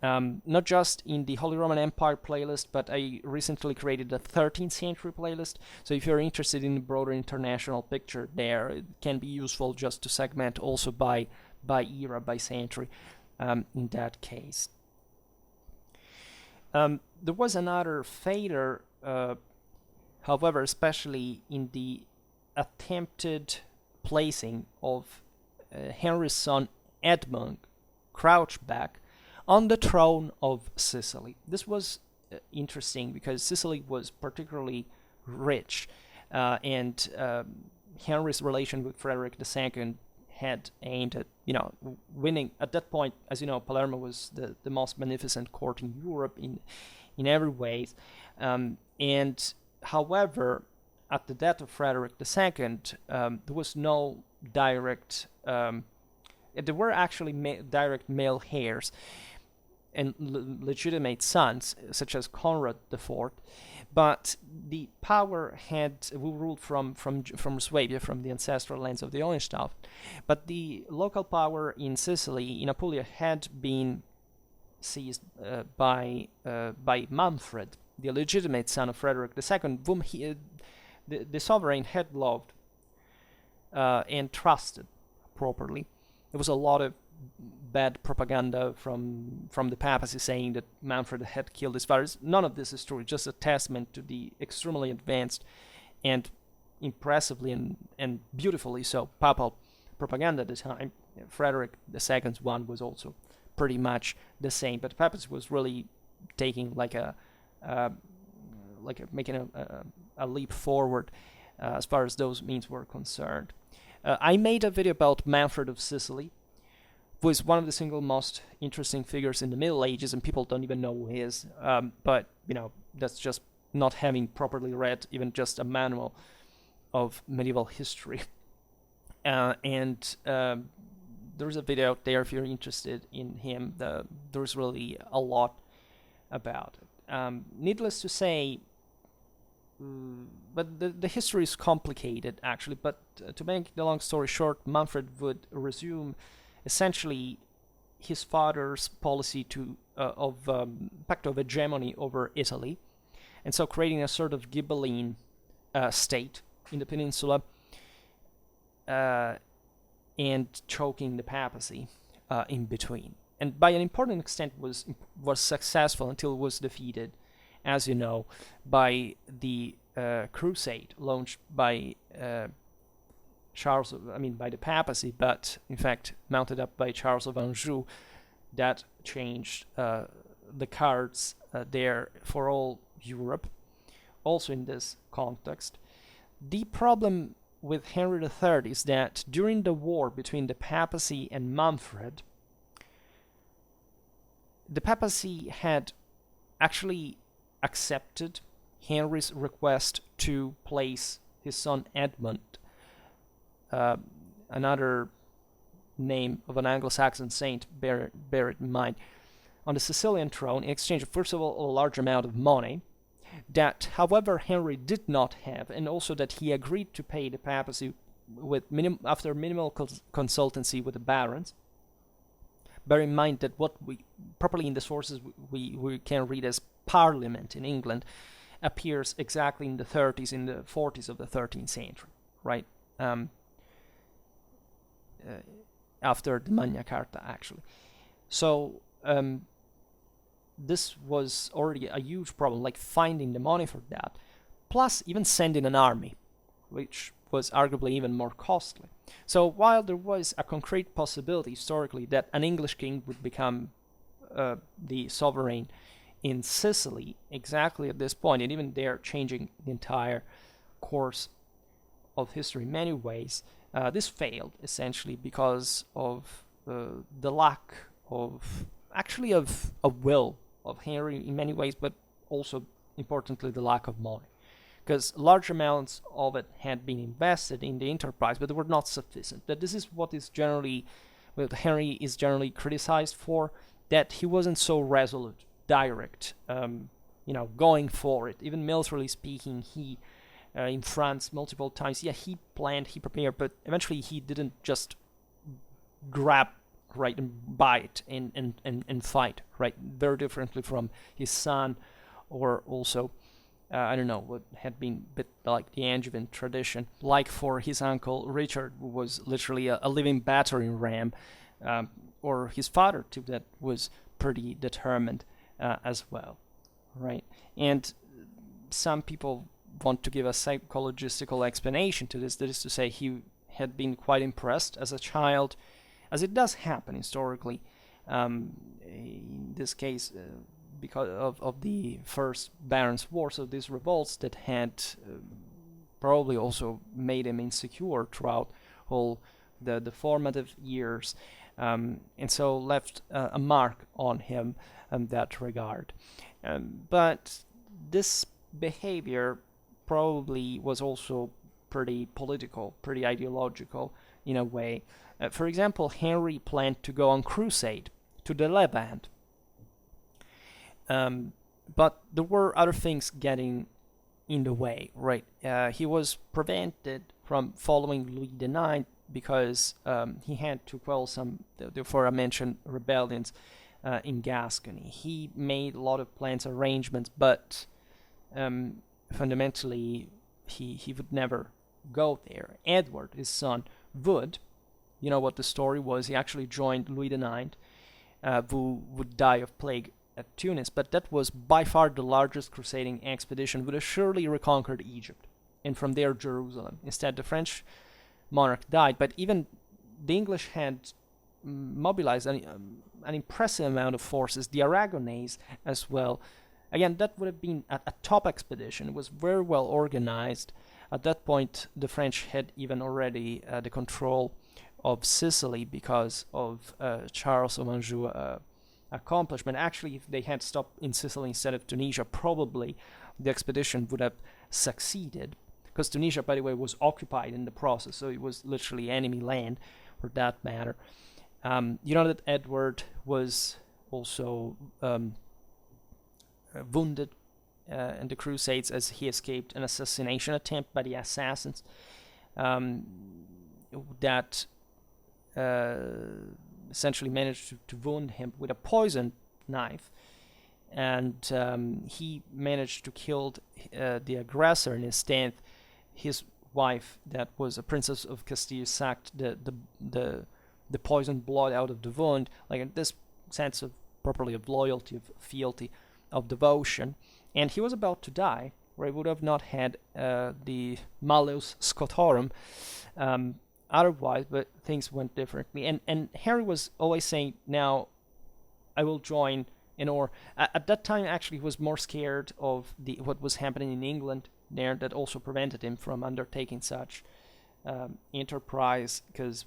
not just in the Holy Roman Empire playlist, but I recently created a 13th century playlist, so if you're interested in the broader international picture there, it can be useful just to segment also by era, by century, in that case. There was another failure, however, especially in the attempted placing of Henry's son Edmund Crouchback on the throne of Sicily. This was interesting because Sicily was particularly rich, and Henry's relation with Frederick II had aimed at winning. At that point, as you know, Palermo was the most magnificent court in Europe in every way, and however, at the death of Frederick II, there was no direct, there were actually direct male heirs and legitimate sons, such as Conrad IV, but the power who ruled from Swabia, from the ancestral lands of the Hohenstaufen, but the local power in Sicily, in Apulia, had been seized by Manfred, the legitimate son of Frederick II, whom the sovereign had loved and trusted properly. There was a lot of bad propaganda from the papacy saying that Manfred had killed his father. None of this is true. It's just a testament to the extremely advanced and impressively and beautifully so papal propaganda at the time. Frederick II's one was also pretty much the same, but the papacy was really taking making a leap forward as far as those means were concerned. I made a video about Manfred of Sicily, who is one of the single most interesting figures in the Middle Ages, and people don't even know who he is. But that's just not having properly read even just a manual of medieval history. And there's a video out there if you're interested in him. There's really a lot about it. Needless to say, but the history is complicated, actually. But to make the long story short, Manfred would resume essentially his father's policy of pact of hegemony over Italy, and so creating a sort of Ghibelline state in the peninsula, and choking the papacy in between. And by an important extent was successful until it was defeated, as you know, by the crusade launched by by the papacy, but in fact mounted up by Charles of Anjou, that changed the cards there for all Europe. Also in this context, the problem with Henry III is that during the war between the papacy and Manfred, the papacy had actually accepted Henry's request to place his son Edmund, another name of an Anglo-Saxon saint, bear it in mind, on the Sicilian throne in exchange for, first of all, a large amount of money, that, however, Henry did not have, and also that he agreed to pay the papacy with after minimal consultancy with the barons. Bear in mind that what we properly in the sources we can read as Parliament in England appears exactly in the 30s, in the 40s of the 13th century, right? After the Magna Carta, actually. So this was already a huge problem, like finding the money for that, plus even sending an army, which was arguably even more costly. So while there was a concrete possibility historically that an English king would become the sovereign in Sicily exactly at this point, and even there changing the entire course of history in many ways, this failed essentially because of the lack of a will of Henry in many ways, but also importantly the lack of money, because large amounts of it had been invested in the enterprise, but they were not sufficient. That this is what Henry is generally criticized for, that he wasn't so resolute, direct, going for it. Even militarily speaking, he in France multiple times, he planned, he prepared, but eventually he didn't just grab right and bite and fight, right? Very differently from his son, or also what had been a bit like the Angevin tradition, like for his uncle Richard, who was literally a living battering ram, or his father too, that was pretty determined as well, right? And some people want to give a psychological explanation to this, that is to say, he had been quite impressed as a child, as it does happen historically, in this case, because of the First Barons' War, so these revolts that had probably also made him insecure throughout all the formative years, and so left a mark on him in that regard. But this behavior probably was also pretty political, pretty ideological in a way. For example, Henry planned to go on crusade to the Levant, but there were other things getting in the way, right? He was prevented from following Louis IX because he had to quell some, the aforementioned rebellions in Gascony. He made a lot of plans, arrangements, but fundamentally he would never go there. Edward, his son, would. You know what the story was? He actually joined Louis IX, who would die of plague at Tunis, but that was by far the largest crusading expedition, would have surely reconquered Egypt, and from there Jerusalem. Instead, the French monarch died, but even the English had mobilized an impressive amount of forces, the Aragonese as well. Again, that would have been a top expedition. It was very well organized. At that point, the French had even already the control of Sicily because of Charles of Anjou accomplishment. Actually, if they had stopped in Sicily instead of Tunisia, probably the expedition would have succeeded, because Tunisia, by the way, was occupied in the process, so it was literally enemy land for that matter. You know that Edward was also wounded in the Crusades as he escaped an assassination attempt by the assassins that essentially managed to wound him with a poisoned knife, and he managed to kill the aggressor, and instead his wife, that was a princess of Castile, sucked the poisoned blood out of the wound, like this sense of properly of loyalty, of fealty, of devotion. And he was about to die where he would have not had the malleus Scotorum otherwise, but things went differently. And Henry was always saying, now I will join, or at that time actually he was more scared of what was happening in England there, that also prevented him from undertaking such enterprise, because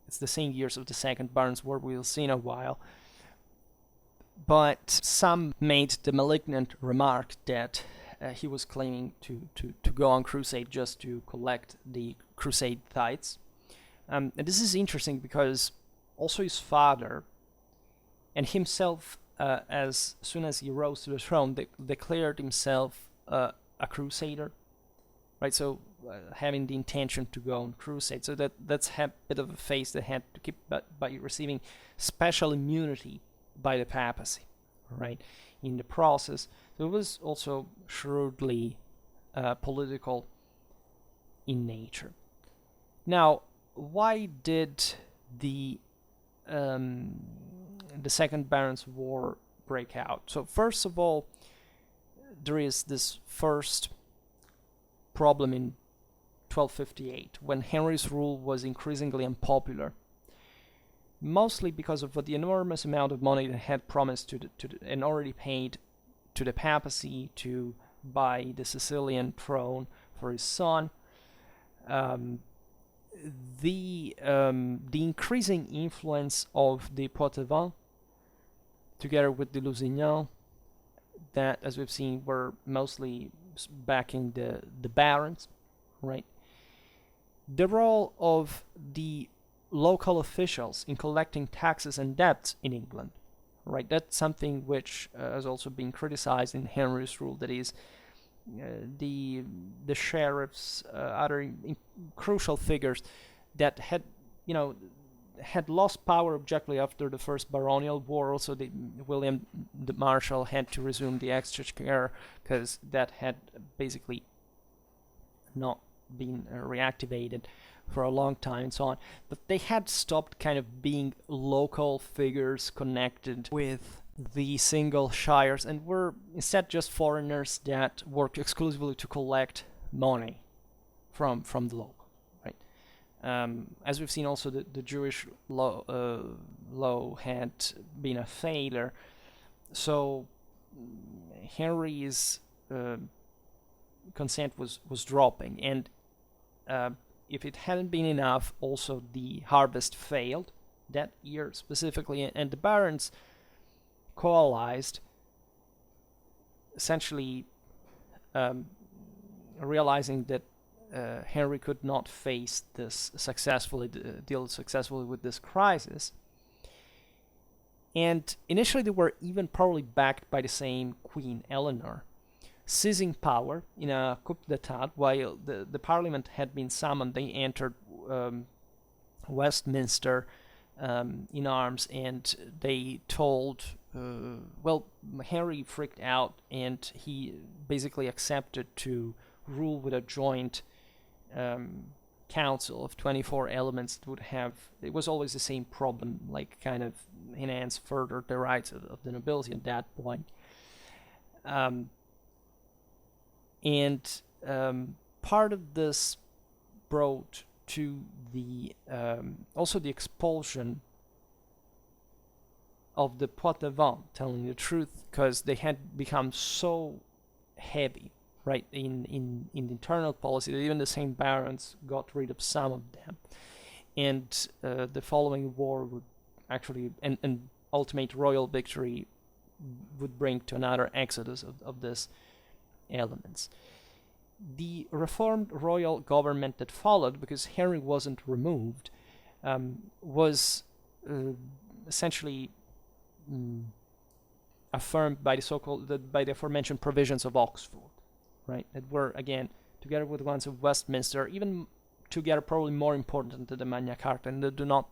it's the same years of the Second Barons' War, we'll see in a while. But some made the malignant remark that he was claiming to go on crusade just to collect the crusade tithes. And this is interesting because also his father and himself, as soon as he rose to the throne, declared himself a crusader, right? So having the intention to go on crusade. So that's a bit of a face they had to keep by receiving special immunity by the papacy, right, in the process. So it was also shrewdly political in nature. Now, why did the Second Barons' War break out? So first of all, there is this first problem in 1258, when Henry's rule was increasingly unpopular, mostly because of the enormous amount of money that had promised and already paid to the papacy to buy the Sicilian throne for his son. The increasing influence of the Poitevins, together with the Lusignans, that, as we've seen, were mostly backing the barons, right? The role of the local officials in collecting taxes and debts in England, right? That's something which has also been criticized in Henry's rule. That is, the sheriffs, other crucial figures that had lost power objectively after the First Baronial War. Also, William the Marshal had to resume the exchequer because that had basically not been reactivated for a long time and so on. But they had stopped kind of being local figures connected with the single shires and were instead just foreigners that worked exclusively to collect money from the local. As we've seen, also the Jewish law had been a failure, so Henry's consent was dropping, and if it hadn't been enough, also the harvest failed that year specifically, and the barons coalesced, essentially realizing that Henry could not face this deal successfully with this crisis. And initially they were even probably backed by the same Queen Eleanor, seizing power in a coup d'etat. While the parliament had been summoned, they entered Westminster in arms, and they told, Henry freaked out, and he basically accepted to rule with a joint council of 24 elements that would have, it was always the same problem, like kind of enhance further the rights of the nobility at that point. Part of this brought to the also the expulsion of the Poitevins, telling the truth, because they had become so heavy, right, in the internal policy, that even the same barons got rid of some of them. And the following war would actually, and ultimate royal victory would bring to another exodus of these elements. The reformed royal government that followed, because Henry wasn't removed, was essentially affirmed by by the aforementioned provisions of Oxford, right? That were, again, together with the ones of Westminster, even together probably more important than the Magna Carta, and they do not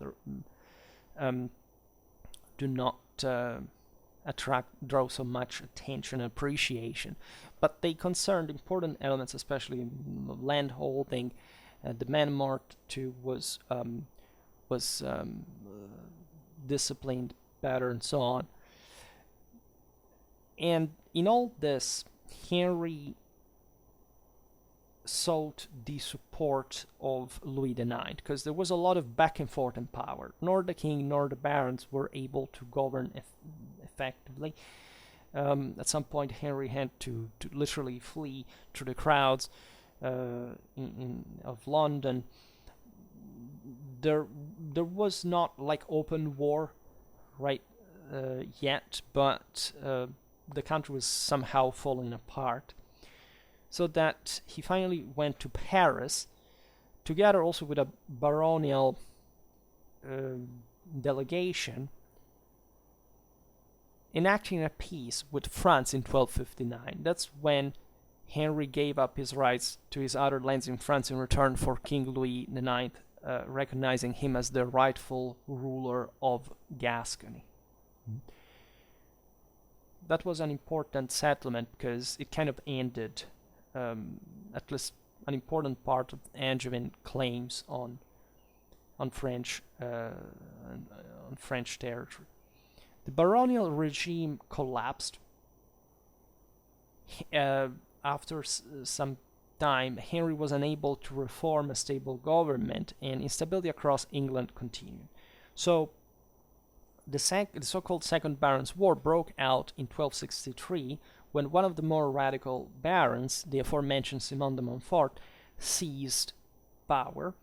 draw so much attention and appreciation, but they concerned important elements, especially land holding. The Manmort too was disciplined better, and so on. And in all this, Henry sought the support of Louis IX, because there was a lot of back and forth in power. Nor the king nor the barons were able to govern effectively. At some point, Henry had to literally flee through the crowds of London. There was not like open war, right, yet, but the country was somehow falling apart. So that he finally went to Paris, together also with a baronial delegation, enacting a peace with France in 1259. That's when Henry gave up his rights to his other lands in France in return for King Louis IX, recognizing him as the rightful ruler of Gascony. That was an important settlement because it kind of ended at least an important part of Angevin claims on French territory. The baronial regime collapsed. After some time, Henry was unable to reform a stable government, and instability across England continued. So the so-called Second Barons' War broke out in 1263, when one of the more radical barons, the aforementioned Simon de Montfort, seized power.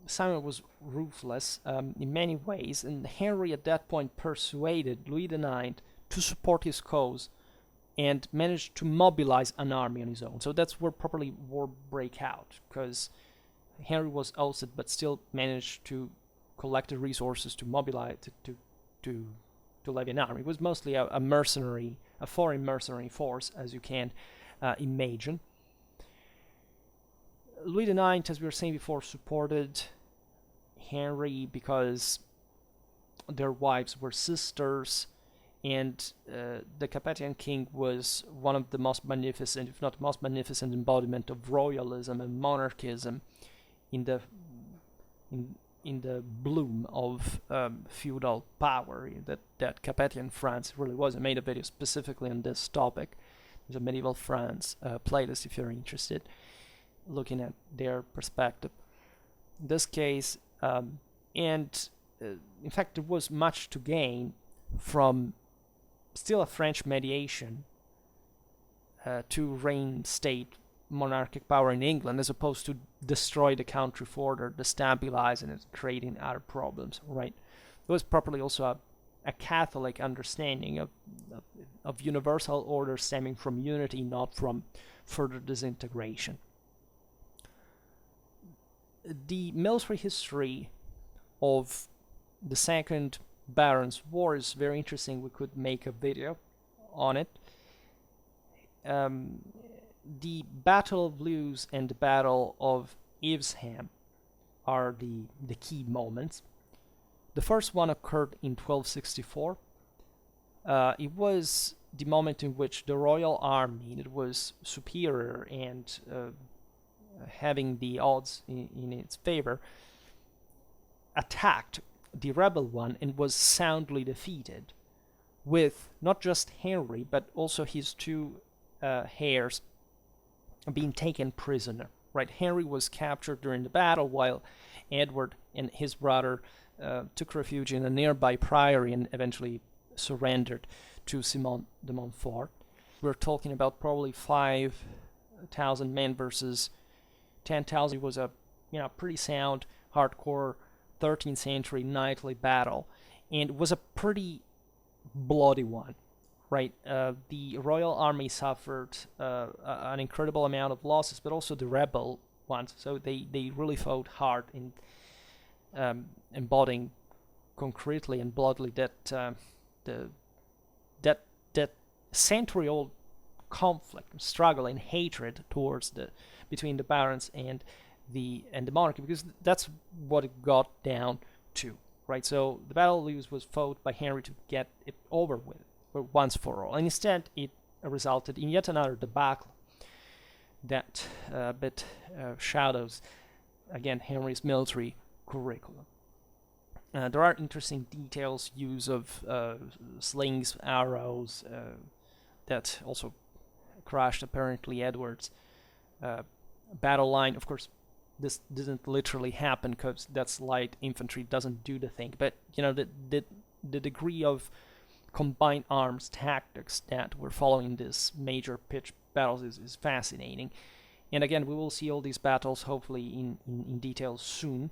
Simon was ruthless in many ways, and Henry at that point persuaded Louis IX to support his cause and managed to mobilize an army on his own. So that's where properly war break out, because Henry was ousted but still managed to collect the resources to mobilize to levy an army. It was mostly a foreign mercenary force, as you can imagine. Louis IX, as we were saying before, supported Henry because their wives were sisters, and the Capetian king was one of the most magnificent, if not the most magnificent, embodiment of royalism and monarchism in the bloom of feudal power that Capetian France really was. I made a video specifically on this topic. There's a medieval France playlist if you're interested, looking at their perspective. In this case, in fact, there was much to gain from still a French mediation to reinstate monarchic power in England, as opposed to destroy the country further, destabilize and creating other problems, right? There was properly also a Catholic understanding of universal order stemming from unity, not from further disintegration. The military history of the Second Barons' War is very interesting. We could make a video on it. The Battle of Lewes and the Battle of Evesham are the key moments. The first one occurred in 1264. It was the moment in which the royal army, that was superior and having the odds in its favor, attacked the rebel one and was soundly defeated, with not just Henry but also his two heirs being taken prisoner. Right, Henry was captured during the battle, while Edward and his brother took refuge in a nearby priory and eventually surrendered to Simon de Montfort. We're talking about probably 5,000 men versus 10,000. It was a pretty sound, hardcore 13th century knightly battle, and it was a pretty bloody one. Right, the royal army suffered an incredible amount of losses, but also the rebel ones. So they really fought hard in embodying concretely and bloodily that century-old conflict, struggle, and hatred towards between the barons and the monarchy, because that's what it got down to. Right, so the Battle of Lewes was fought by Henry to get it over with, once for all, and instead it resulted in yet another debacle that shadows again Henry's military curriculum. There are interesting details, use of slings, arrows, that also crushed apparently Edward's battle line. Of course, this didn't literally happen because that's light infantry, doesn't do the thing. But the degree of combined arms tactics that we're following this major pitched battles is fascinating. And again, we will see all these battles hopefully in detail soon.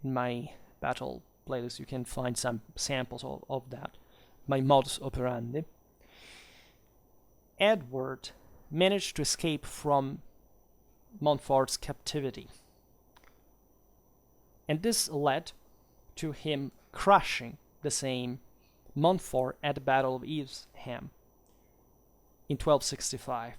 In my battle playlist, you can find some samples of that. My modus operandi. Edward managed to escape from Montfort's captivity. And this led to him crushing the same Montfort at the Battle of Evesham in 1265,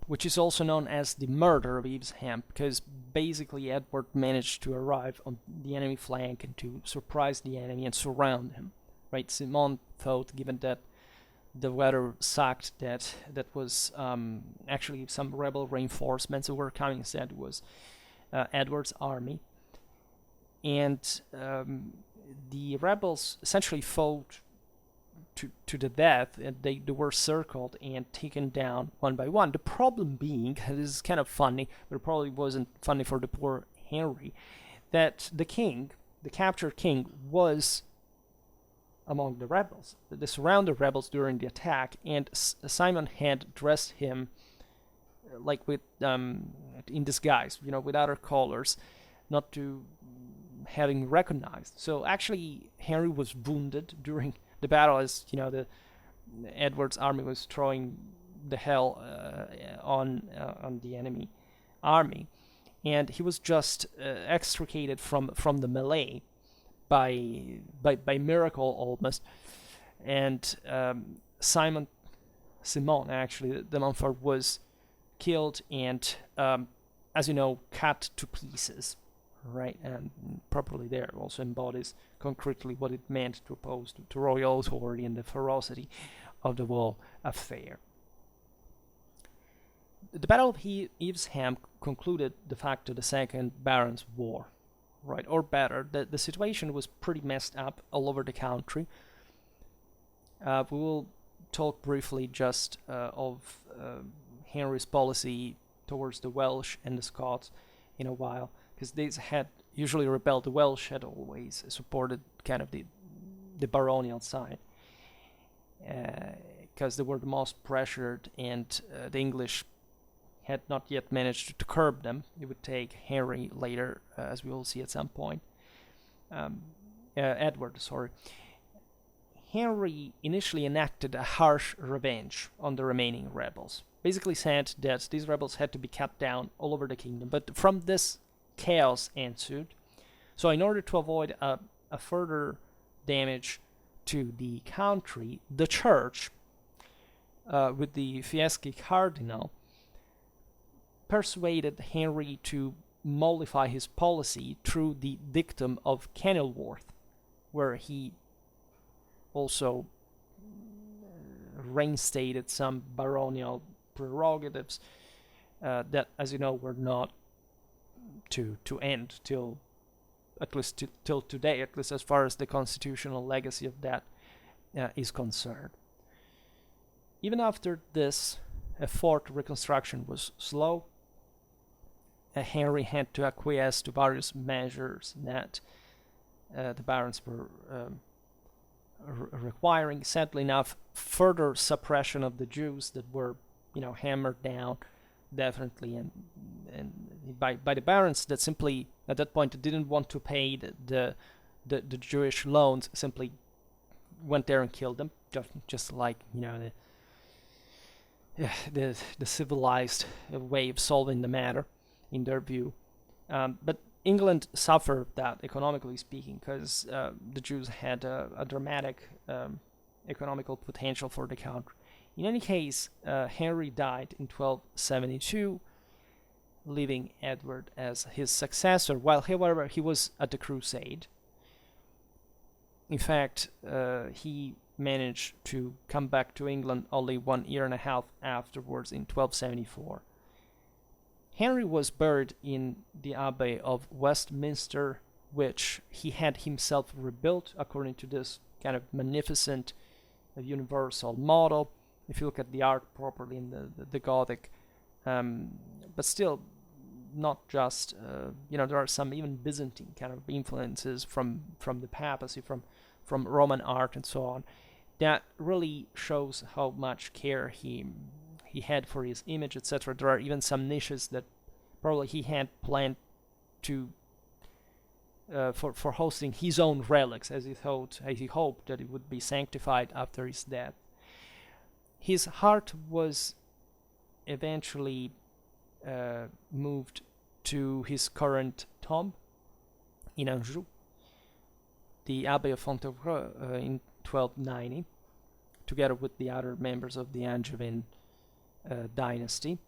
which is also known as the Murder of Evesham, because basically Edward managed to arrive on the enemy flank and to surprise the enemy and surround him. Right? Simon thought, given that the weather sucked, that was actually some rebel reinforcements that were coming. Instead, it was Edward's army, and the rebels essentially fought to the death, and they were circled and taken down one by one. The problem being, this is kind of funny, but it probably wasn't funny for the poor Henry, that the king, the captured king, was among the rebels. They surrounded rebels during the attack, and Simon had dressed him like with in disguise, with other colors, not to having recognized. So actually, Henry was wounded during the battle, as the Edward's army was throwing the hell on the enemy army, and he was just extricated from the melee by miracle almost. And Simon actually, the Montfort, was killed and as you know, cut to pieces, right? And properly there also embodies concretely what it meant to oppose to royal authority and the ferocity of the whole affair. The Battle of Evesham concluded de facto the Second Barons' War, right? Or better, the situation was pretty messed up all over the country. We will talk briefly just of Henry's policy towards the Welsh and the Scots in a while, because these had usually rebelled. The Welsh had always supported kind of the baronial side, because they were the most pressured, and the English had not yet managed to curb them. It would take Henry later, as we will see at some point. Edward, sorry. Henry initially enacted a harsh revenge on the remaining rebels. Basically said that these rebels had to be cut down all over the kingdom. But from this, chaos ensued. So in order to avoid a further damage to the country, the church, with the Fieschi Cardinal, persuaded Henry to mollify his policy through the dictum of Kenilworth, where he also reinstated some baronial prerogatives that, as you know, were not to end till at least till today, at least as far as the constitutional legacy of that is concerned. Even after this, a fort reconstruction was slow. Henry had to acquiesce to various measures that the barons were requiring. Sadly enough, further suppression of the Jews that were, hammered down, definitely, and by the barons that simply at that point didn't want to pay the Jewish loans, simply went there and killed them, just like the civilized way of solving the matter in their view. But England suffered that, economically speaking, because the Jews had a dramatic economical potential for the country. In any case, Henry died in 1272, leaving Edward as his successor, while, however, he was at the crusade. In fact, he managed to come back to England only 1 year and a half afterwards, in 1274. Henry was buried in the Abbey of Westminster, which he had himself rebuilt according to this kind of magnificent universal model, if you look at the art properly in the Gothic, but still not just there are some even Byzantine kind of influences from the papacy, from Roman art and so on. That really shows how much care he had for his image, etc. There are even some niches that probably he had planned to for hosting his own relics, as he hoped that it would be sanctified after his death. His heart was eventually moved to his current tomb in Anjou, the Abbey of Fontevraud, in 1290, together with the other members of the Angevin dynasty.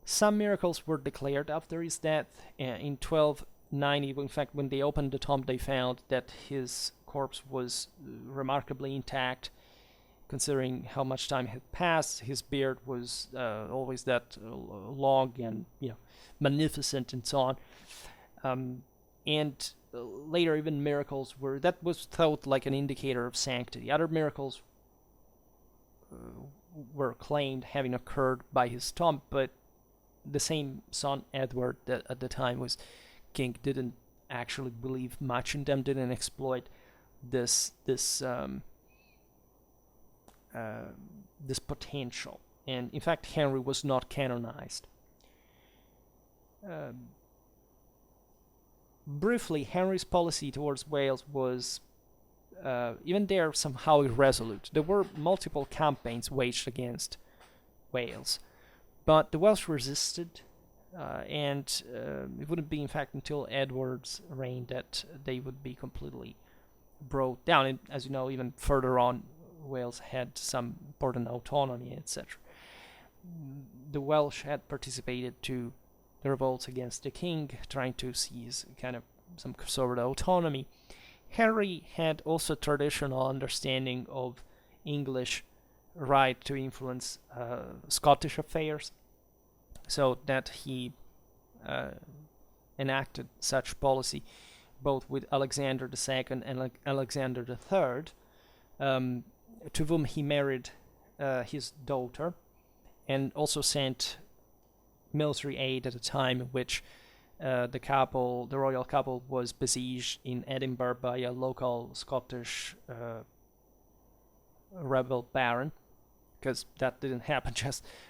Some miracles were declared after his death. In 1290, in fact, when they opened the tomb, they found that his corpse was remarkably intact, considering how much time had passed. His beard was always that long and magnificent and so on. And later, even miracles that was thought like an indicator of sanctity. Other miracles were claimed having occurred by his tomb, but the same son Edward, that at the time was king, didn't actually believe much in them, didn't exploit this potential, and in fact Henry was not canonized. Briefly, Henry's policy towards Wales was even there somehow irresolute. There were multiple campaigns waged against Wales, but the Welsh resisted, and it wouldn't be in fact until Edward's reign that they would be completely brought down. And as you know, even further on, Wales had some important autonomy, etc. The Welsh had participated to the revolts against the king, trying to seize kind of some sort of autonomy. Henry had also traditional understanding of English right to influence Scottish affairs, so that he enacted such policy both with Alexander II and Alexander III, to whom he married his daughter, and also sent military aid at a time in which the royal couple was besieged in Edinburgh by a local Scottish rebel baron, because that didn't happen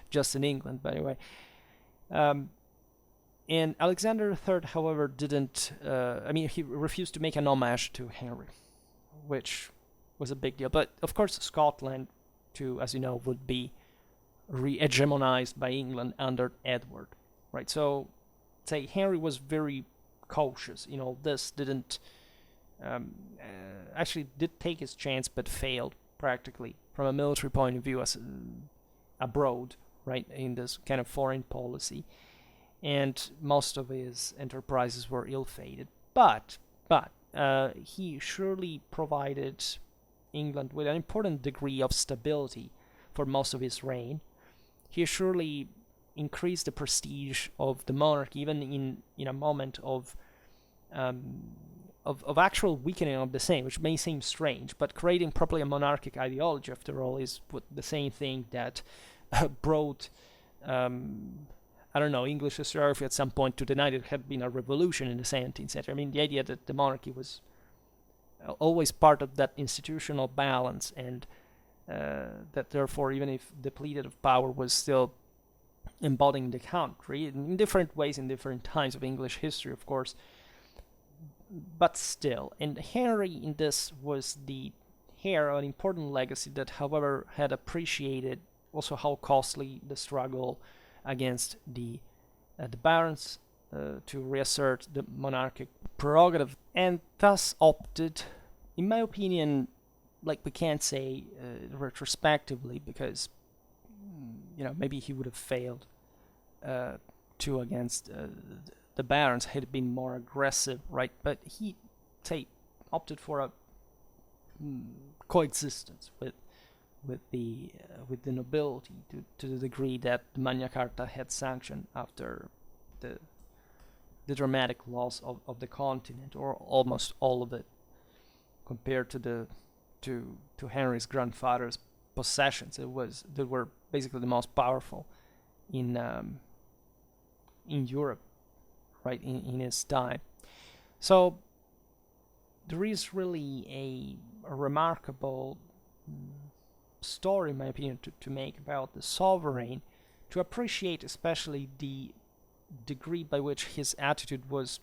just in England, by the way. And Alexander III, however, didn't. He refused to make an homage to Henry, which was a big deal. But of course, Scotland, too, as you know, would be re-hegemonized by England under Edward, right? So, say Henry was very cautious. This didn't actually did take his chance, but failed practically from a military point of view as abroad, right, in this kind of foreign policy, and most of his enterprises were ill-fated. But he surely provided England with an important degree of stability for most of his reign. He surely increased the prestige of the monarch, even in a moment of actual weakening of the same, which may seem strange, but creating properly a monarchic ideology, after all, is the same thing that brought English historiography at some point to deny there had been a revolution in the 17th century. The idea that the monarchy was always part of that institutional balance, and that therefore, even if depleted of power, was still embodying the country in different ways in different times of English history, of course, but still. And Henry in this was the heir of an important legacy that, however, had appreciated also how costly the struggle against the barons to reassert the monarchic prerogative, and thus opted, in my opinion, like we can't say retrospectively, because maybe he would have failed against the barons had been more aggressive, right? But he opted for a coexistence with the nobility to the degree that the Magna Carta had sanctioned after the dramatic loss of the continent, or almost all of it, compared to Henry's grandfather's possessions. They were basically the most powerful in Europe, right, in his time. So there is really a remarkable story, in my opinion, to make about the sovereign, to appreciate especially the degree by which his attitude was,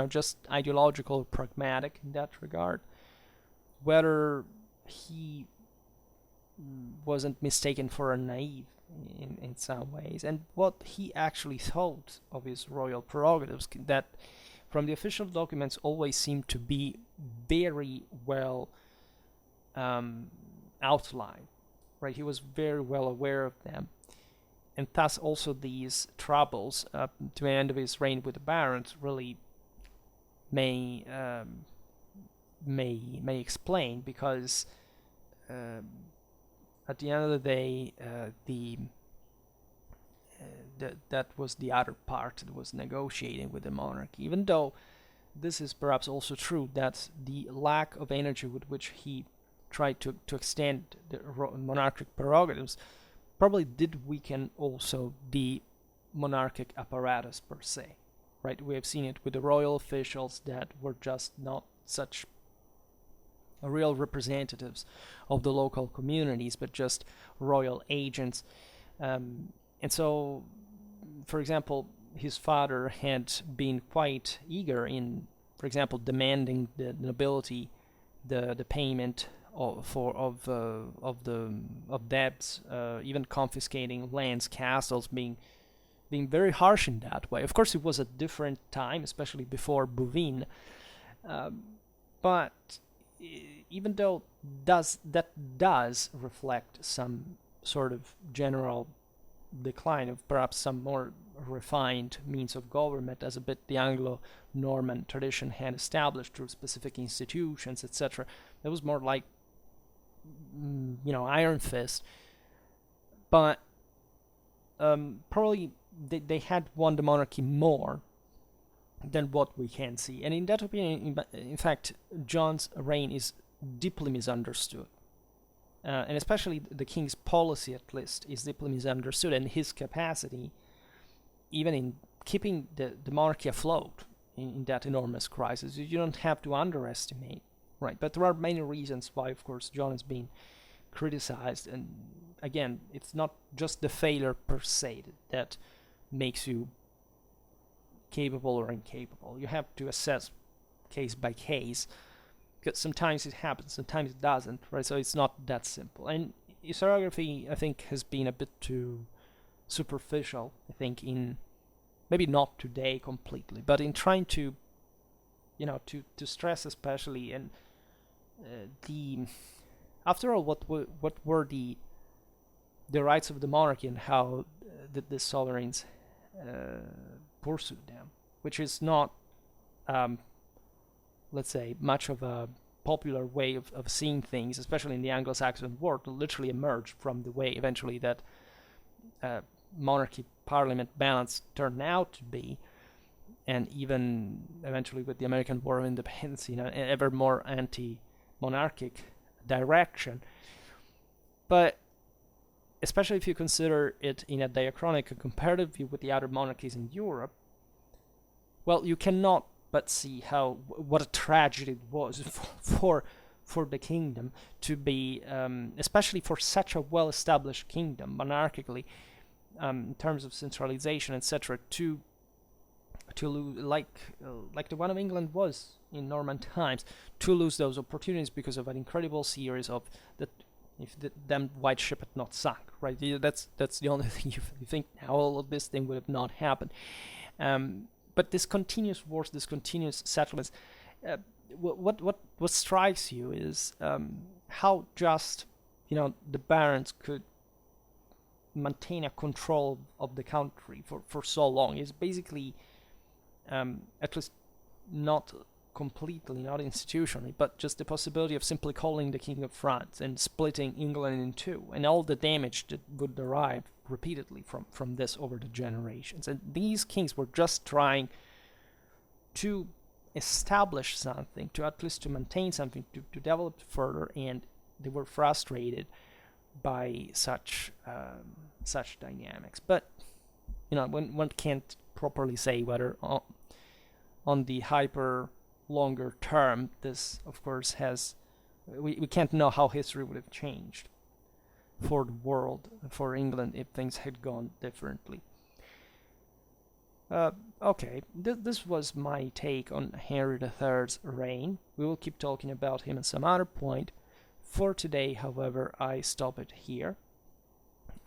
just ideological, pragmatic in that regard, whether he wasn't mistaken for a naive in some ways, and what he actually thought of his royal prerogatives, that from the official documents always seemed to be very well outlined, right? He was very well aware of them, and thus also these troubles to the end of his reign with the barons really may explain, because at the end of the day, that was the other part that was negotiating with the monarchy. Even though this is perhaps also true, that the lack of energy with which he tried to extend the monarchic prerogatives probably did weaken also the monarchic apparatus per se, right? We have seen it with the royal officials that were just not such real representatives of the local communities, but just royal agents. And so, for example, his father had been quite eager in, for example, demanding the nobility the payment of debts, even confiscating lands, castles, being very harsh in that way. Of course, it was a different time, especially before Bouvines, but even though that does reflect some sort of general decline of perhaps some more refined means of government, as a bit the Anglo-Norman tradition had established through specific institutions, etc. That was more like, iron fist. But probably they had won the monarchy more than what we can see. And in that opinion, in fact, John's reign is deeply misunderstood. And especially the king's policy, at least, is deeply misunderstood, and his capacity, even in keeping the monarchy afloat in that enormous crisis, you don't have to underestimate, right? But there are many reasons why, of course, John is being criticized, and again, it's not just the failure per se that makes you capable or incapable. You have to assess case by case, because sometimes it happens, sometimes it doesn't, right? So it's not that simple. And historiography, I think, has been a bit too superficial, I think, in maybe not today completely, but in trying to, to stress especially, and after all, what were the rights of the monarchy, and how did the sovereigns pursue them, which is not, let's say, much of a popular way of seeing things, especially in the Anglo-Saxon world, literally emerged from the way eventually that monarchy-parliament balance turned out to be, and even eventually with the American War of Independence, an ever more anti-monarchic direction. But especially if you consider it in a diachronic and comparative view with the other monarchies in Europe, well, you cannot but see what a tragedy it was for the kingdom to be, especially for such a well-established kingdom monarchically, in terms of centralization, etc., to lose, like the one of England was in Norman times, to lose those opportunities because of an incredible series of that. If the damn white ship had not sunk, right? That's the only thing you think now. All of this thing would have not happened. But this continuous wars, this continuous settlements, what strikes you is how just the barons could maintain a control of the country for so long. It's basically, at least not completely, not institutionally, but just the possibility of simply calling the King of France and splitting England in two, and all the damage that would derive repeatedly from this over the generations. And these kings were just trying to establish something, to at least to maintain something, to develop further, and they were frustrated by such dynamics. But one can't properly say whether on the hyper longer term this, of course, has we can't know how history would have changed for the world, for England, if things had gone differently. Okay, this was my take on Henry III's reign. We will keep talking about him at some other point. For today, however, I stop it here.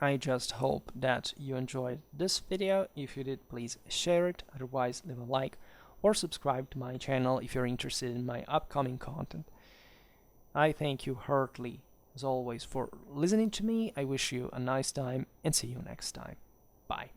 I just hope that you enjoyed this video. If you did, please share it. Otherwise, leave a like or subscribe to my channel if you're interested in my upcoming content. I thank you heartily, as always, for listening to me. I wish you a nice time and see you next time. Bye.